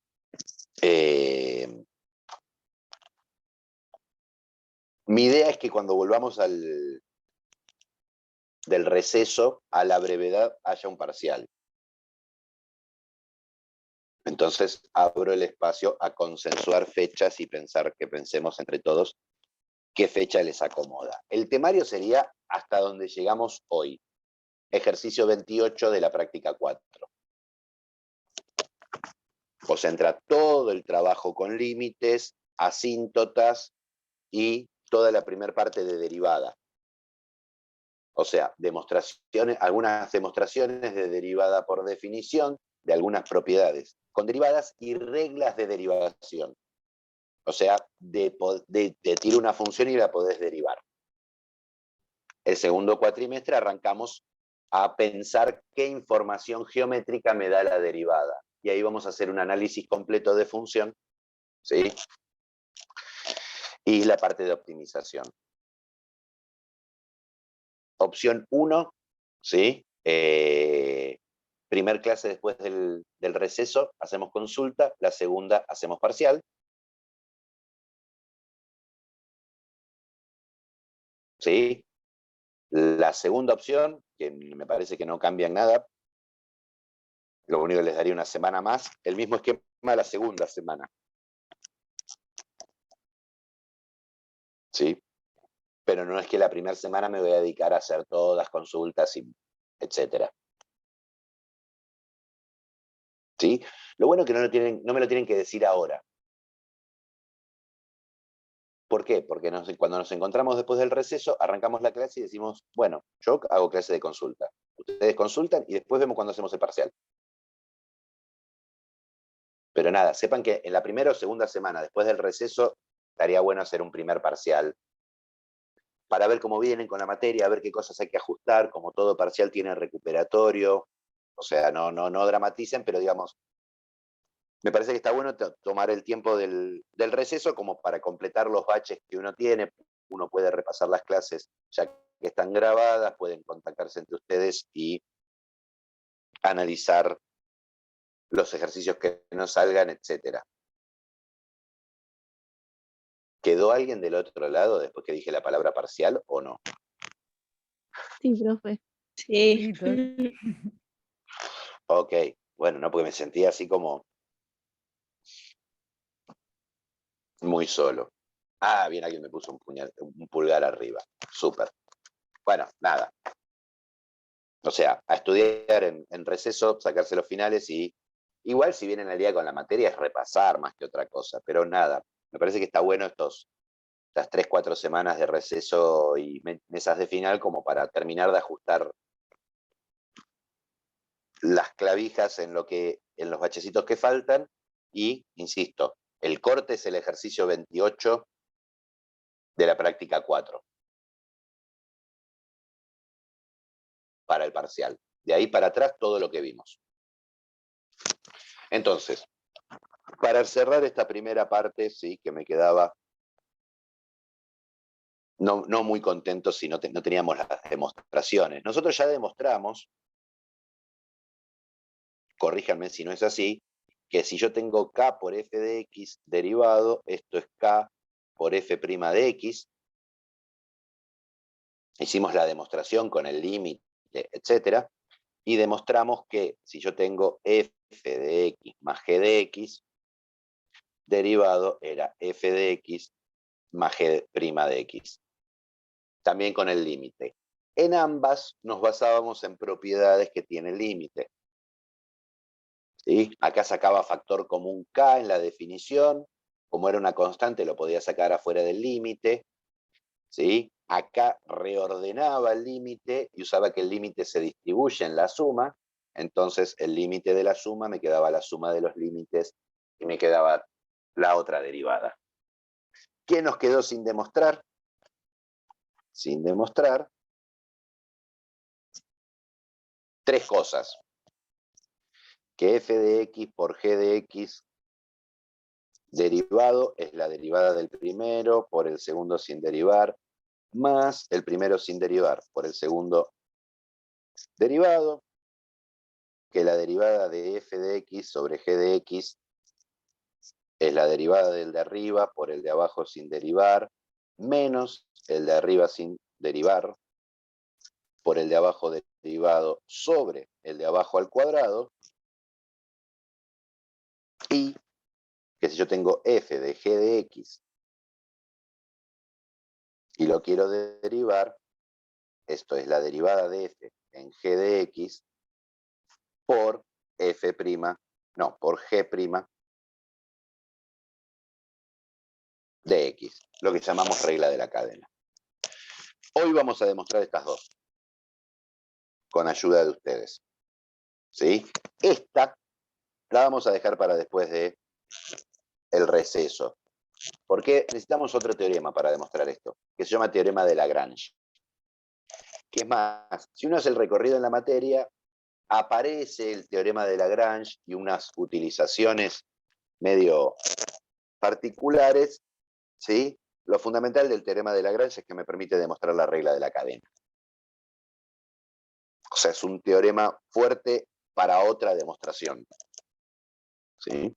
Mi idea es que cuando volvamos del receso a la brevedad haya un parcial. Entonces abro el espacio a consensuar fechas y que pensemos entre todos qué fecha les acomoda. El temario sería hasta donde llegamos hoy. Ejercicio 28 de la práctica 4. O sea, entra todo el trabajo con límites, asíntotas y toda la primera parte de derivada. O sea, algunas demostraciones de derivada por definición de algunas propiedades con derivadas y reglas de derivación. O sea, te tiro una función y la podés derivar. El segundo cuatrimestre arrancamos a pensar qué información geométrica me da la derivada. Y ahí vamos a hacer un análisis completo de función, ¿sí? Y la parte de optimización. Opción 1, ¿sí? Primer clase después del receso, hacemos consulta. La segunda, hacemos parcial. ¿Sí? La segunda opción, que me parece que no cambia en nada, lo único que les daría una semana más, el mismo esquema la segunda semana. ¿Sí? Pero no es que la primera semana me voy a dedicar a hacer todas consultas, etcétera. ¿Sí? Lo bueno es que no me lo tienen que decir ahora. ¿Por qué? Porque cuando nos encontramos después del receso, arrancamos la clase y decimos, bueno, yo hago clase de consulta. Ustedes consultan y después vemos cuando hacemos el parcial. Pero nada, sepan que en la primera o segunda semana después del receso, estaría bueno hacer un primer parcial para ver cómo vienen con la materia, a ver qué cosas hay que ajustar. Como todo parcial tiene recuperatorio, o sea, no dramaticen, pero digamos, me parece que está bueno tomar el tiempo del receso como para completar los baches que uno tiene. Uno puede repasar las clases ya que están grabadas, pueden contactarse entre ustedes y analizar los ejercicios que no salgan, etc. ¿Quedó alguien del otro lado después que dije la palabra parcial o no? Sí, profe. Sí. Ok, bueno, no, porque me sentía así como muy solo. Ah, bien, alguien me puso un pulgar arriba. Súper. Bueno, nada. O sea, a estudiar en receso, sacarse los finales y igual si vienen al día con la materia es repasar más que otra cosa, pero nada, me parece que está bueno estas 3, 4 semanas de receso y mesas de final como para terminar de ajustar las clavijas en los bachecitos que faltan y, insisto, el corte es el ejercicio 28 de la práctica 4 para el parcial. De ahí para atrás todo lo que vimos. Entonces, para cerrar esta primera parte, sí, que me quedaba no muy contento si no teníamos las demostraciones. Nosotros ya demostramos, corríjanme si no es así, que si yo tengo K por f de x derivado, esto es K por f' de x. Hicimos la demostración con el límite, etc. Y demostramos que si yo tengo f de x más g de x, derivado era f de x más g' de x. También con el límite. En ambas nos basábamos en propiedades que tiene el límite. ¿Sí? Acá sacaba factor común K en la definición. Como era una constante, lo podía sacar afuera del límite. ¿Sí? Acá reordenaba el límite y usaba que el límite se distribuye en la suma. Entonces, el límite de la suma me quedaba la suma de los límites y me quedaba la otra derivada. ¿Qué nos quedó sin demostrar? Sin demostrar 3 cosas. Que f de x por g de x derivado es la derivada del primero por el segundo sin derivar, más el primero sin derivar por el segundo derivado, que la derivada de f de x sobre g de x es la derivada del de arriba por el de abajo sin derivar, menos el de arriba sin derivar por el de abajo derivado sobre el de abajo al cuadrado, y que si yo tengo f de g de x y lo quiero derivar, esto es la derivada de f en g de x por por g' de x, lo que llamamos regla de la cadena. Hoy vamos a demostrar estas dos, con ayuda de ustedes. ¿Sí? Esta la vamos a dejar para después de el receso, porque necesitamos otro teorema para demostrar esto, que se llama teorema de Lagrange. Que es más, si uno hace el recorrido en la materia, aparece el teorema de Lagrange y unas utilizaciones medio particulares, ¿sí? Lo fundamental del teorema de Lagrange es que me permite demostrar la regla de la cadena. O sea, es un teorema fuerte para otra demostración. ¿Sí?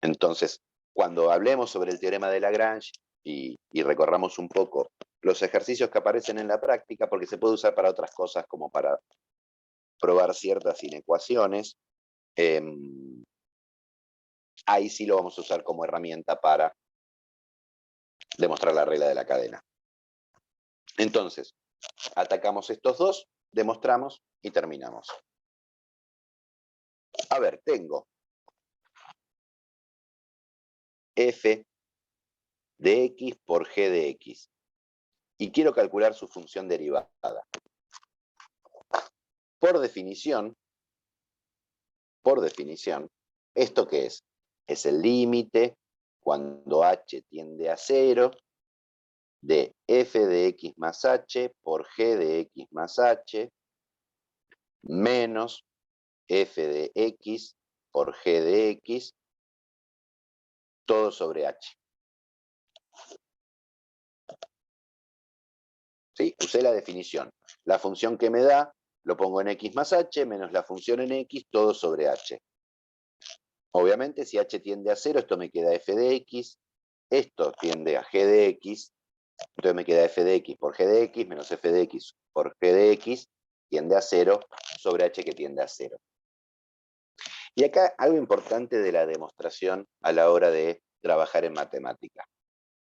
Entonces, cuando hablemos sobre el teorema de Lagrange y recorramos un poco los ejercicios que aparecen en la práctica, porque se puede usar para otras cosas como para probar ciertas inecuaciones, ahí sí lo vamos a usar como herramienta para demostrar la regla de la cadena. Entonces, atacamos estos dos, demostramos y terminamos. A ver, tengo f de x por g de x. Y quiero calcular su función derivada. Por definición, ¿esto qué es? Es el límite cuando h tiende a 0 de f de x más h por g de x más h menos f de x por g de x, todo sobre h. ¿Sí? Usé la definición. La función que me da, lo pongo en x más h, menos la función en x, todo sobre h. Obviamente, si h tiende a 0, esto me queda f de x, esto tiende a g de x, entonces me queda f de x por g de x, menos f de x por g de x, tiende a 0, sobre h que tiende a 0. Y acá algo importante de la demostración a la hora de trabajar en matemática.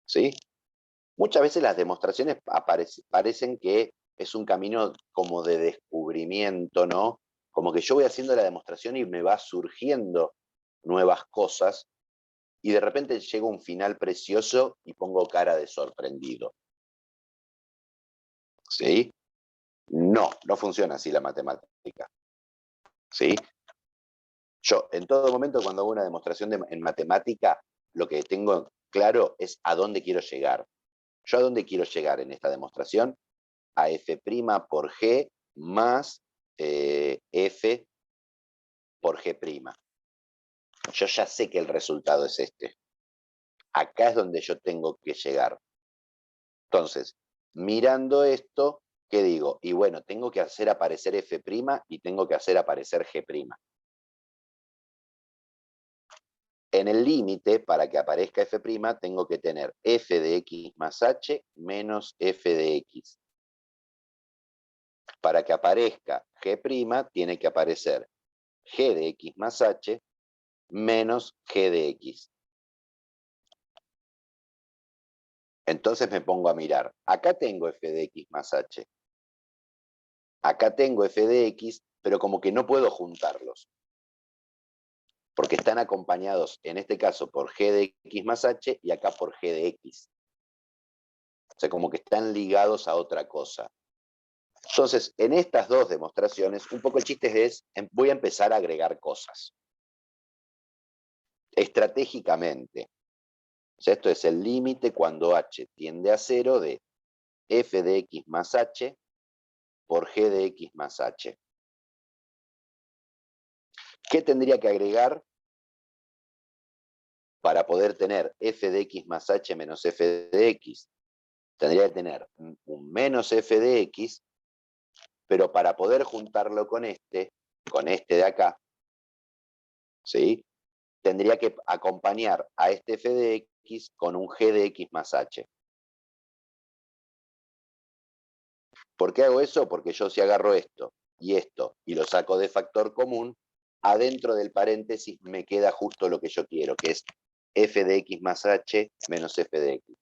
¿Sí? Muchas veces las demostraciones parecen que es un camino como de descubrimiento, ¿no? Como que yo voy haciendo la demostración y me va surgiendo nuevas cosas y de repente llega un final precioso y pongo cara de sorprendido. ¿Sí? No funciona así la matemática. ¿Sí? Yo, en todo momento, cuando hago una demostración en matemática, lo que tengo claro es a dónde quiero llegar. ¿Yo a dónde quiero llegar en esta demostración? A f' por g más f por g'. Yo ya sé que el resultado es este. Acá es donde yo tengo que llegar. Entonces, mirando esto, ¿qué digo? Y bueno, tengo que hacer aparecer f' y tengo que hacer aparecer g'. En el límite, para que aparezca f', tengo que tener f de x más h menos f de x. Para que aparezca g', tiene que aparecer g de x más h menos g de x. Entonces me pongo a mirar. Acá tengo f de x más h. Acá tengo f de x, pero como que no puedo juntarlos. Porque están acompañados, en este caso, por g de x más h y acá por g de x. O sea, como que están ligados a otra cosa. Entonces, en estas dos demostraciones, un poco el chiste es, voy a empezar a agregar cosas. Estratégicamente. O sea, esto es el límite cuando h tiende a 0 de f de x más h por g de x más h. ¿Qué tendría que agregar para poder tener f de x más h menos f de x? Tendría que tener un menos f de x, pero para poder juntarlo con este de acá, ¿sí? Tendría que acompañar a este f de x con un g de x más h. ¿Por qué hago eso? Porque yo si agarro esto y lo saco de factor común, adentro del paréntesis me queda justo lo que yo quiero, que es f de x más h menos f de x.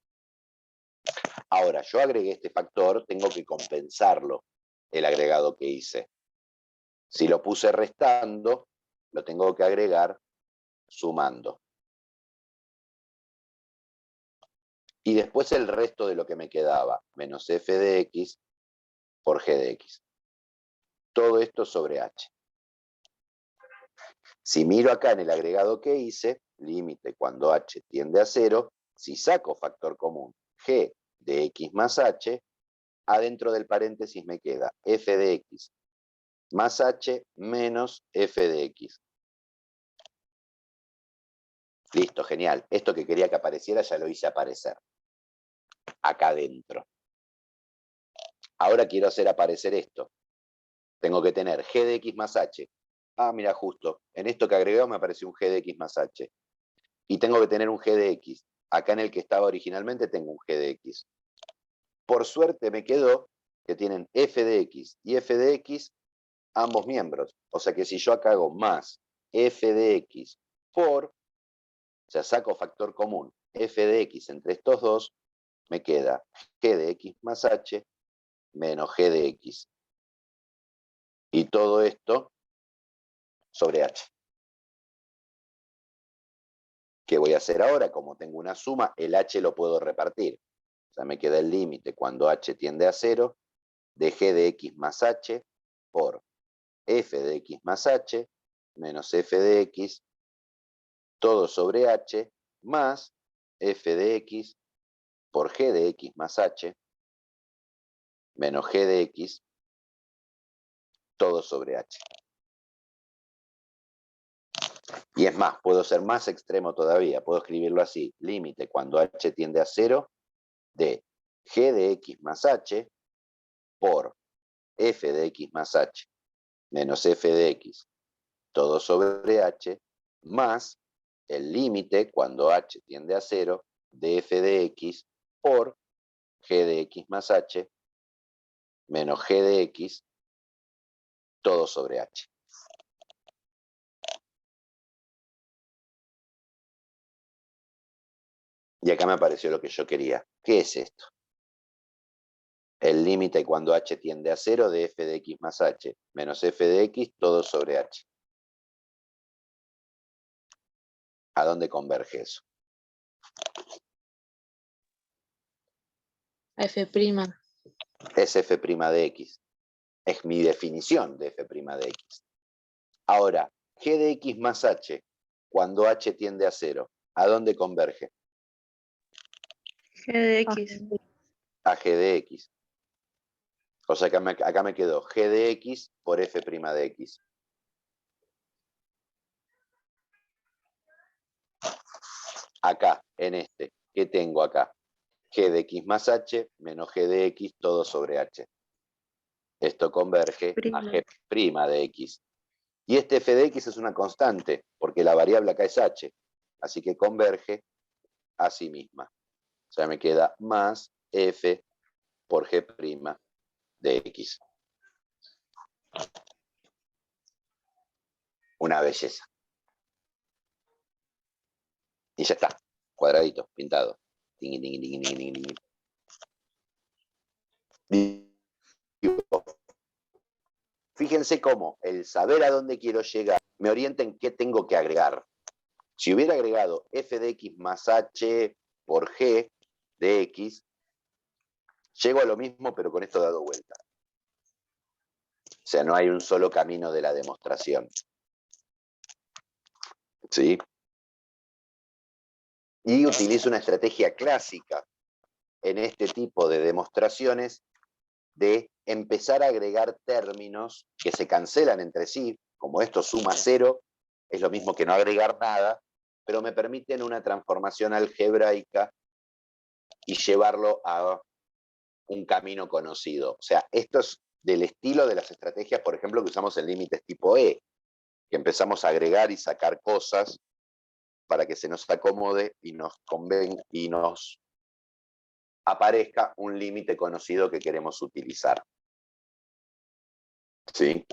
Ahora, yo agregué este factor, tengo que compensarlo, el agregado que hice. Si lo puse restando, lo tengo que agregar sumando. Y después el resto de lo que me quedaba, menos f de x por g de x. Todo esto sobre h. Si miro acá en el agregado que hice, límite cuando h tiende a 0, si saco factor común g de x más h, adentro del paréntesis me queda f de x más h menos f de x. Listo, genial. Esto que quería que apareciera ya lo hice aparecer. Acá adentro. Ahora quiero hacer aparecer esto. Tengo que tener g de x más h. Ah, mira, justo. En esto que agregó me apareció un g de x más h. Y tengo que tener un g de x. Acá en el que estaba originalmente tengo un g de x. Por suerte me quedó que tienen f de x y f de x ambos miembros. O sea que si yo acá hago más f de x por, o sea, saco factor común f de x entre estos dos, me queda g de x más h menos g de x. Y todo esto sobre h. ¿Qué voy a hacer ahora? Como tengo una suma, el h lo puedo repartir. O sea, me queda el límite cuando h tiende a 0 de g de x más h por f de x más h menos f de x todo sobre h más f de x por g de x más h menos g de x todo sobre h. Y es más, puedo ser más extremo todavía, puedo escribirlo así, límite cuando h tiende a 0 de g de x más h por f de x más h menos f de x todo sobre h más el límite cuando h tiende a 0 de f de x por g de x más h menos g de x todo sobre h. Y acá me apareció lo que yo quería. ¿Qué es esto? El límite cuando h tiende a 0 de f de x más h menos f de x todo sobre h. ¿A dónde converge eso? F'. Es f' de x. Es mi definición de f' de x. Ahora, g de x más h, cuando h tiende a 0, ¿a dónde converge? G de X. A g de x. O sea, acá me quedó g de x por f' de x. Acá, en este, ¿qué tengo acá? G de x más h menos g de x todo sobre h. Esto converge a g' de x. Y este f de x es una constante, porque la variable acá es h. Así que converge a sí misma. O sea, me queda más f por g' de x. Una belleza. Y ya está. Cuadradito, pintado. Tingui, tingui, tingui, tingui, tingui. Digo, fíjense cómo el saber a dónde quiero llegar me orienta en qué tengo que agregar. Si hubiera agregado f de x más h por g de x, llego a lo mismo, pero con esto dado vuelta. O sea, no hay un solo camino de la demostración. ¿Sí? Y utilizo una estrategia clásica en este tipo de demostraciones de empezar a agregar términos que se cancelan entre sí, como esto suma 0, es lo mismo que no agregar nada, pero me permiten una transformación algebraica y llevarlo a un camino conocido. O sea, esto es del estilo de las estrategias, por ejemplo, que usamos en límites tipo E, que empezamos a agregar y sacar cosas para que se nos acomode y nos convenga y nos aparezca un límite conocido que queremos utilizar. ¿Sí?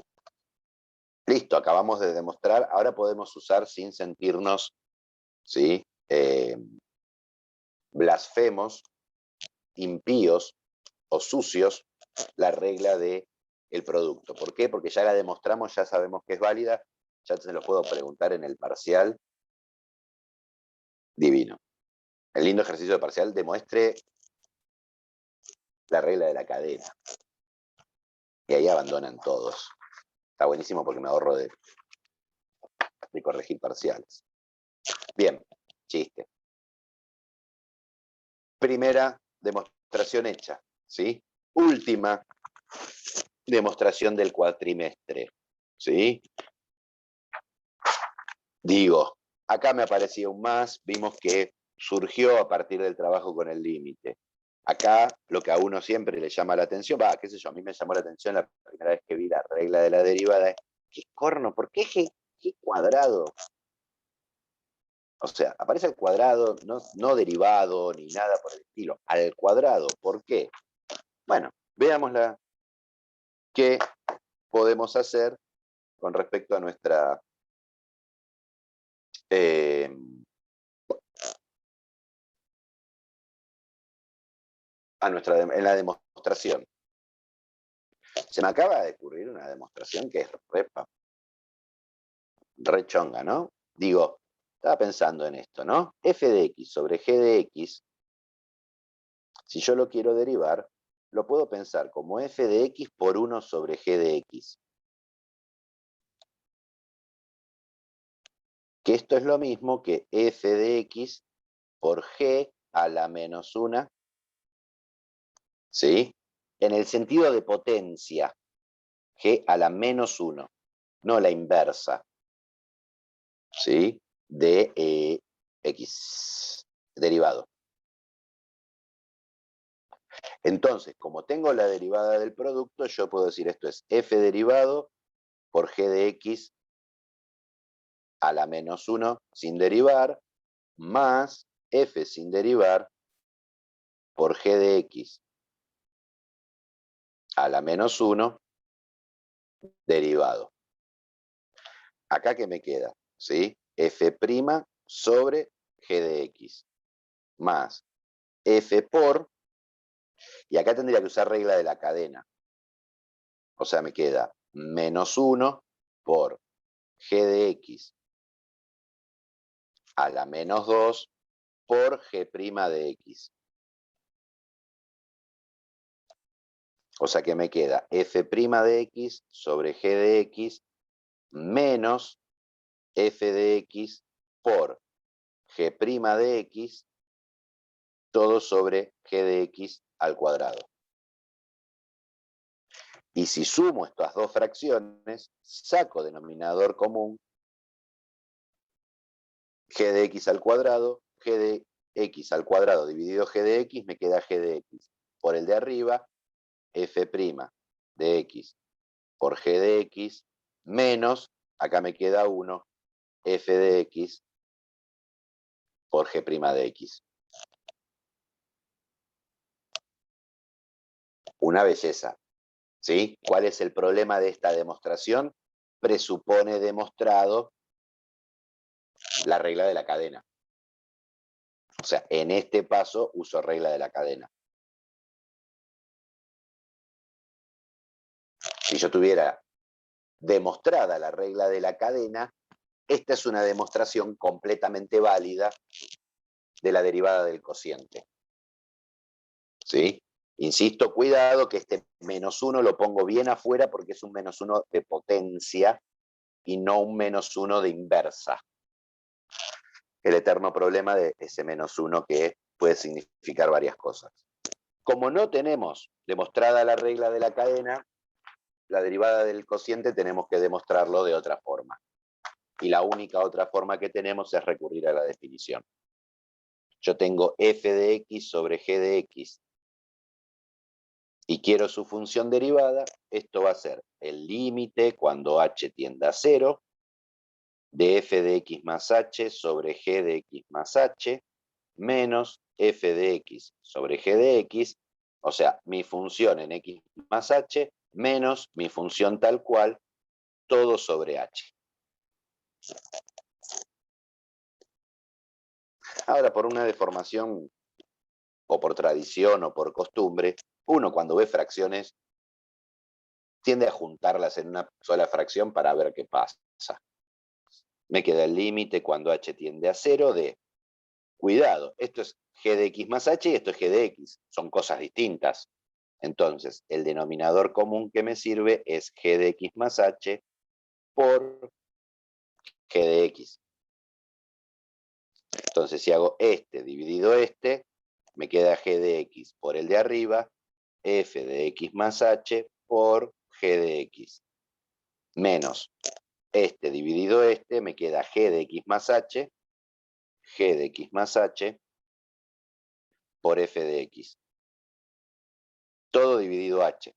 Listo, acabamos de demostrar, ahora podemos usar sin sentirnos, ¿sí? Blasfemos, impíos o sucios la regla del producto. ¿Por qué? Porque ya la demostramos, ya sabemos que es válida, ya se lo puedo preguntar en el parcial. Divino. El lindo ejercicio de parcial demuestre la regla de la cadena. Y ahí abandonan todos. Está buenísimo porque me ahorro de corregir parciales. Bien, chiste. Primera demostración hecha, ¿sí? Última demostración del cuatrimestre, ¿sí? Digo, acá me aparecía un más, vimos que surgió a partir del trabajo con el límite. Acá lo que a uno siempre le llama la atención, qué sé yo, a mí me llamó la atención la primera vez que vi la regla de la derivada, ¿qué corno? ¿Por qué g cuadrado? O sea, aparece al cuadrado, no derivado ni nada por el estilo, al cuadrado. ¿Por qué? Bueno, veámosla. ¿Qué podemos hacer con respecto a nuestra en la demostración? Se me acaba de ocurrir una demostración que es re chonga, ¿no? Digo, Estaba pensando en esto, ¿no? F de x sobre g de x, si yo lo quiero derivar, lo puedo pensar como f de x por 1 sobre g de x. Que esto es lo mismo que f de x por g a la menos 1, ¿sí? En el sentido de potencia, g a la menos 1, no la inversa, ¿sí? De x derivado. Entonces, como tengo la derivada del producto, yo puedo decir esto es f derivado por g de x a la menos 1 sin derivar, más f sin derivar por g de x a la menos 1 derivado. Acá que me queda, ¿sí? F' sobre g de x más f por, y acá tendría que usar regla de la cadena. O sea, me queda menos 1 por g de x a la menos 2 por g' de x. O sea que me queda f' de x sobre g de x menos f de x por g' de x, todo sobre g de x al cuadrado. Y si sumo estas dos fracciones, saco denominador común, g de x al cuadrado, g de x al cuadrado dividido g de x, me queda g de x. Por el de arriba, f' de x por g de x menos, acá me queda 1, f de x por g' de x. Una belleza, ¿sí? ¿Cuál es el problema de esta demostración? Presupone demostrado la regla de la cadena. O sea, en este paso uso regla de la cadena. Si yo tuviera demostrada la regla de la cadena, esta es una demostración completamente válida de la derivada del cociente. ¿Sí? Insisto, cuidado que este menos 1 lo pongo bien afuera porque es un menos 1 de potencia y no un menos 1 de inversa. El eterno problema de ese menos 1 que puede significar varias cosas. Como no tenemos demostrada la regla de la cadena, la derivada del cociente tenemos que demostrarlo de otra forma. Y la única otra forma que tenemos es recurrir a la definición. Yo tengo f de x sobre g de x y quiero su función derivada, esto va a ser el límite cuando h tiende a 0 de f de x más h sobre g de x más h menos f de x sobre g de x, o sea, mi función en x más h menos mi función tal cual, todo sobre h. Ahora, por una deformación o por tradición o por costumbre, uno cuando ve fracciones tiende a juntarlas en una sola fracción para ver qué pasa. Me queda el límite cuando h tiende a 0 de, cuidado, esto es g de x más h y esto es g de x, son cosas distintas. Entonces, el denominador común que me sirve es g de x más h por g de x. Entonces, si hago este dividido este, me queda g de x por el de arriba, f de x más h por g de x. Menos este dividido este, me queda g de x más h, g de x más h por f de x. Todo dividido h.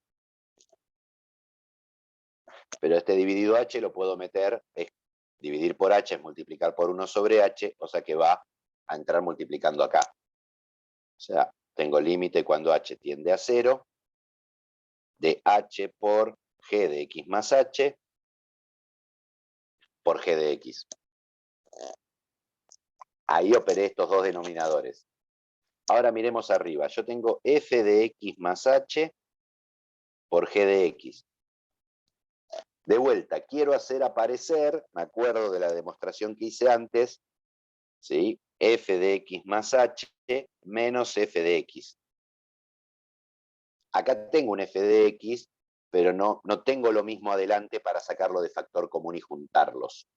Pero este dividido h lo puedo meter, dividir por h es multiplicar por 1 sobre h, o sea que va a entrar multiplicando acá. O sea, tengo límite cuando h tiende a 0 de h por g de x más h por g de x. Ahí operé estos dos denominadores. Ahora miremos arriba. Yo tengo f de x más h por g de x. De vuelta, quiero hacer aparecer, me acuerdo de la demostración que hice antes, ¿sí? F de X más H menos F de X. Acá tengo un F de X, pero no tengo lo mismo adelante para sacarlo de factor común y juntarlos.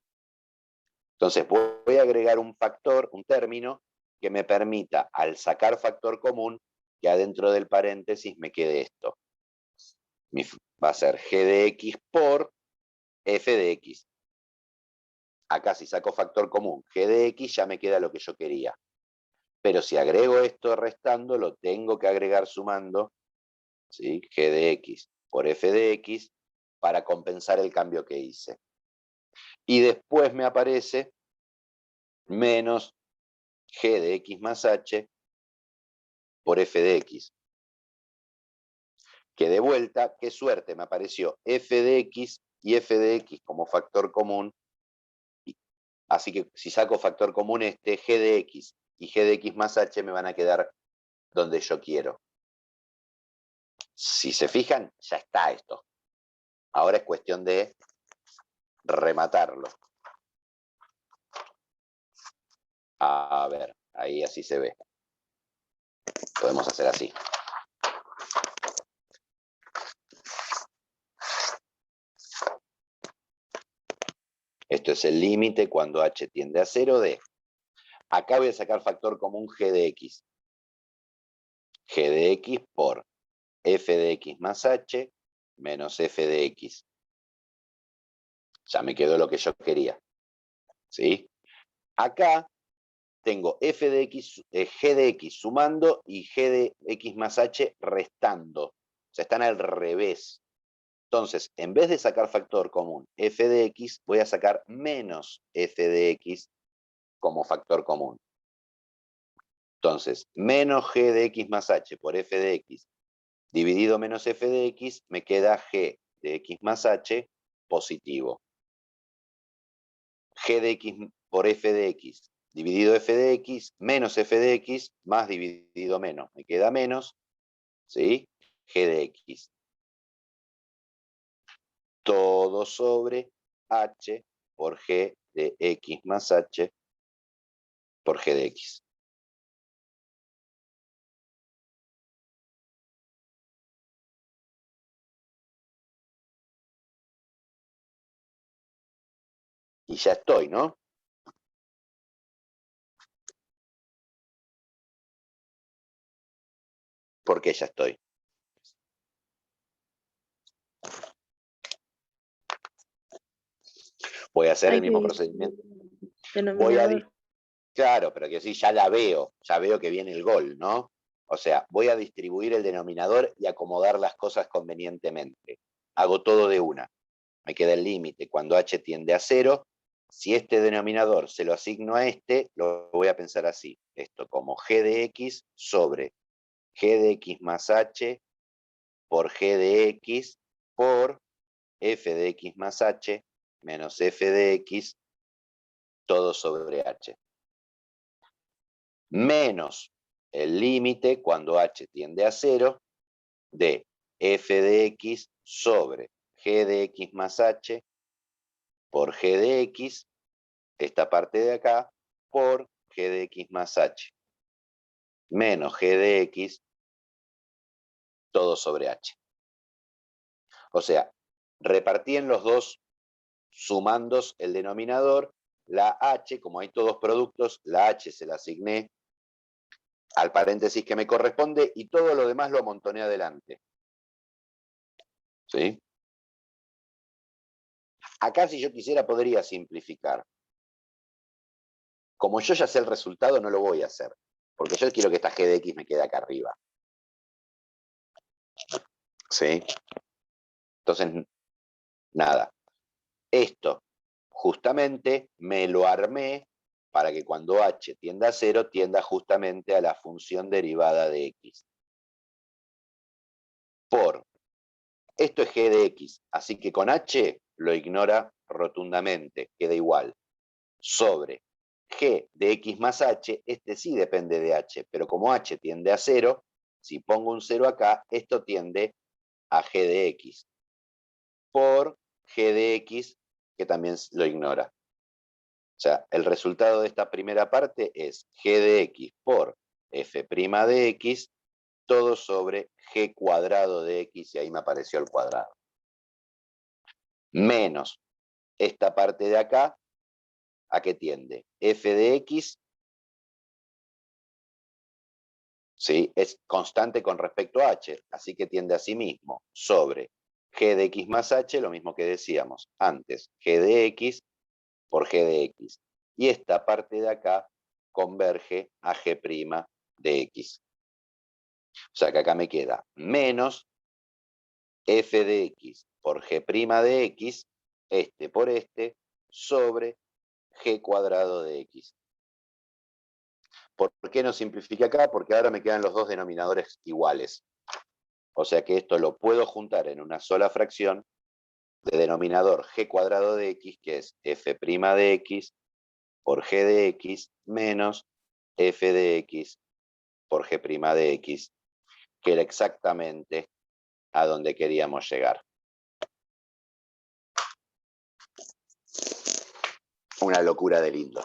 Entonces voy a agregar un factor, un término, que me permita, al sacar factor común, que adentro del paréntesis me quede esto. Va a ser G de X por F de X. Acá si saco factor común, G de X, ya me queda lo que yo quería. Pero si agrego esto restando, lo tengo que agregar sumando, ¿sí? G de X por F de X, para compensar el cambio que hice. Y después me aparece menos G de X más H por F de X. Que de vuelta, qué suerte, me apareció F de X y F de X como factor común. Así que si saco factor común G de X y G de X más H me van a quedar donde yo quiero. Si se fijan, ya está esto. Ahora es cuestión de rematarlo. A ver, ahí así se ve. Podemos hacer así. Esto es el límite cuando H tiende a 0 de... Acá voy a sacar factor común G de X. G de X por F de X más H menos F de X. Ya me quedó lo que yo quería. ¿Sí? Acá tengo F de X, G de X sumando y G de X más H restando. O sea, están al revés. Entonces, en vez de sacar factor común F de X, voy a sacar menos F de X como factor común. Entonces, menos G de X más H por F de X dividido menos F de X, me queda G de X más H positivo. G de X por F de X dividido F de X menos F de X más dividido menos. Me queda menos, ¿sí? G de X. Todo sobre H por G de X más H por G de X. Y ya estoy, ¿no? ¿Por qué ya estoy? Voy a hacer el mismo procedimiento. Voy a... Claro, pero que sí, ya la veo, ya veo que viene el gol, ¿no? O sea, voy a distribuir el denominador y acomodar las cosas convenientemente. Hago todo de una. Me queda el límite cuando h tiende a 0. Si este denominador se lo asigno a este, lo voy a pensar así. Esto como g de x sobre g de x más h por g de x por f de x más h menos f de x todo sobre h. Menos el límite cuando h tiende a 0 de f de x sobre g de x más h por g de x, esta parte de acá, por g de x más h, menos g de x, todo sobre h. O sea, repartí en los dos sumandos el denominador, la h, como hay todos productos, la h se la asigné al paréntesis que me corresponde y todo lo demás lo amontoné adelante. ¿Sí? Acá si yo quisiera podría simplificar. Como yo ya sé el resultado, no lo voy a hacer. Porque yo quiero que esta g de x me quede acá arriba. ¿Sí? Entonces, nada. Esto justamente me lo armé para que cuando h tienda a 0, tienda justamente a la función derivada de x. Por, esto es g de x, así que con h lo ignora rotundamente, queda igual. Sobre g de x más h, este sí depende de h, pero como h tiende a 0, si pongo un 0 acá, esto tiende a g de x. Por g de x, que también lo ignora. O sea, el resultado de esta primera parte es g de x por f' de x, todo sobre g cuadrado de x, y ahí me apareció el cuadrado. Menos esta parte de acá, ¿a qué tiende? F de x, ¿sí? Es constante con respecto a h, así que tiende a sí mismo, sobre g de x más h, lo mismo que decíamos antes, g de x por g de x. Y esta parte de acá converge a g' de x. O sea que acá me queda menos f de x por g' de x, este por este, sobre g cuadrado de x. ¿Por qué no simplifique acá? Porque ahora me quedan los dos denominadores iguales. O sea que esto lo puedo juntar en una sola fracción de denominador g cuadrado de x, que es f' de x por g de x menos f de x por g' de x, que era exactamente a donde queríamos llegar. Una locura de lindo.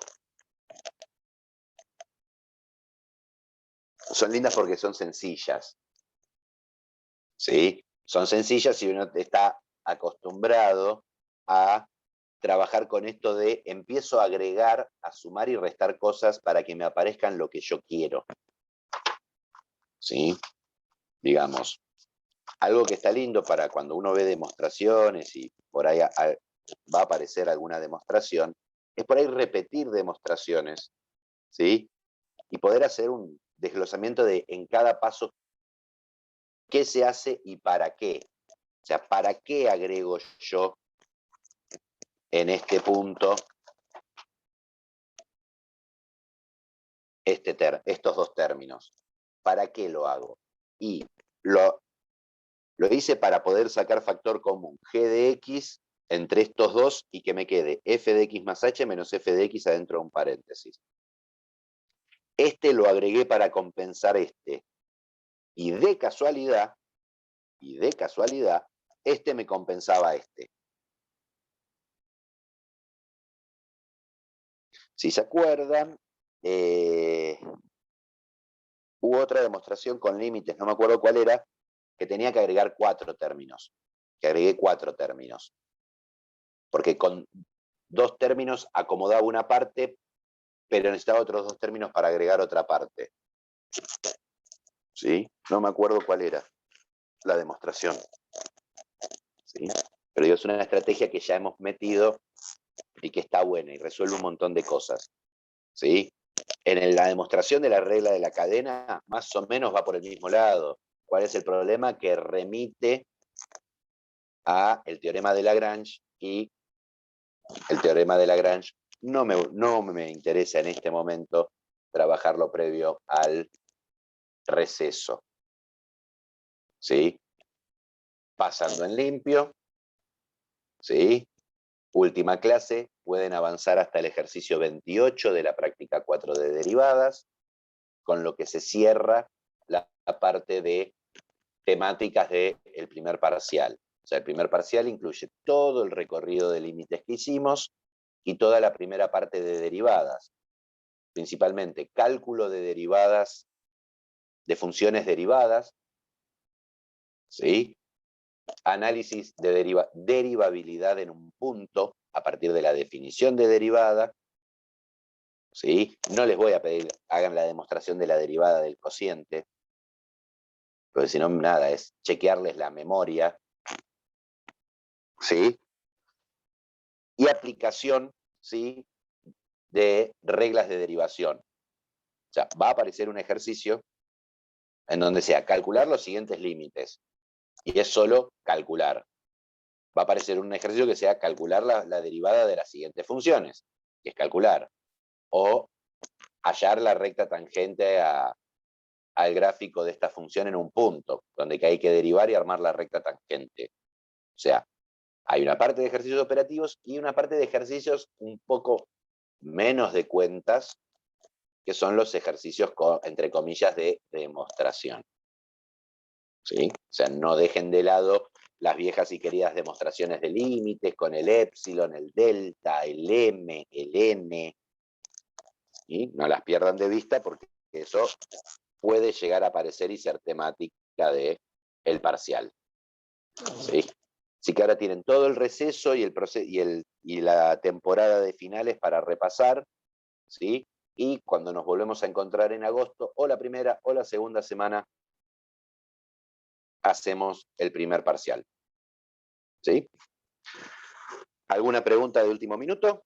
Son lindas porque son sencillas. ¿Sí? Son sencillas y uno está acostumbrado a trabajar con esto de empiezo a agregar, a sumar y restar cosas para que me aparezcan lo que yo quiero. ¿Sí? Digamos, algo que está lindo para cuando uno ve demostraciones y por ahí va a aparecer alguna demostración, es por ahí repetir demostraciones, ¿sí? Y poder hacer un desglosamiento de en cada paso qué se hace y para qué. O sea, ¿para qué agrego yo en este punto estos dos términos? ¿Para qué lo hago? Y lo hice para poder sacar factor común g de x entre estos dos y que me quede f de x más h menos f de x adentro de un paréntesis. Este lo agregué para compensar este. Y de casualidad, este me compensaba este. Si se acuerdan, hubo otra demostración con límites, no me acuerdo cuál era, que tenía que agregar 4 términos. Que agregué 4 términos. Porque con 2 términos acomodaba una parte, pero necesitaba otros 2 términos para agregar otra parte. ¿Sí? No me acuerdo cuál era la demostración. ¿Sí? Pero digo, es una estrategia que ya hemos metido y que está buena y resuelve un montón de cosas. ¿Sí? En la demostración de la regla de la cadena, más o menos va por el mismo lado. ¿Cuál es el problema? Que remite a el teorema de Lagrange, y el teorema de Lagrange no me interesa en este momento trabajarlo previo al receso. ¿Sí? Pasando en limpio, ¿sí? Última clase, pueden avanzar hasta el ejercicio 28 de la práctica 4 de derivadas, con lo que se cierra la parte de temáticas del primer parcial. O sea, el primer parcial incluye todo el recorrido de límites que hicimos y toda la primera parte de derivadas, principalmente cálculo de derivadas, de funciones derivadas, ¿sí? Análisis de derivabilidad en un punto a partir de la definición de derivada, ¿sí? No les voy a pedir hagan la demostración de la derivada del cociente, porque si no, nada, es chequearles la memoria, ¿sí? Y aplicación, ¿sí?, de reglas de derivación. O sea, va a aparecer un ejercicio en donde sea calcular los siguientes límites. Y es solo calcular. Va a aparecer un ejercicio que sea calcular la derivada de las siguientes funciones, que es calcular. O hallar la recta tangente al gráfico de esta función en un punto, donde hay que derivar y armar la recta tangente. O sea, hay una parte de ejercicios operativos y una parte de ejercicios un poco menos de cuentas, que son los ejercicios, entre comillas, de demostración. ¿Sí? O sea, no dejen de lado las viejas y queridas demostraciones de límites con el épsilon, el delta, el m, el n. Y no las pierdan de vista porque eso puede llegar a aparecer y ser temática del parcial. ¿Sí? Así que ahora tienen todo el receso y, y la temporada de finales para repasar, ¿sí? Y cuando nos volvemos a encontrar en agosto, o la primera o la segunda semana, hacemos el primer parcial. ¿Sí? ¿Alguna pregunta de último minuto?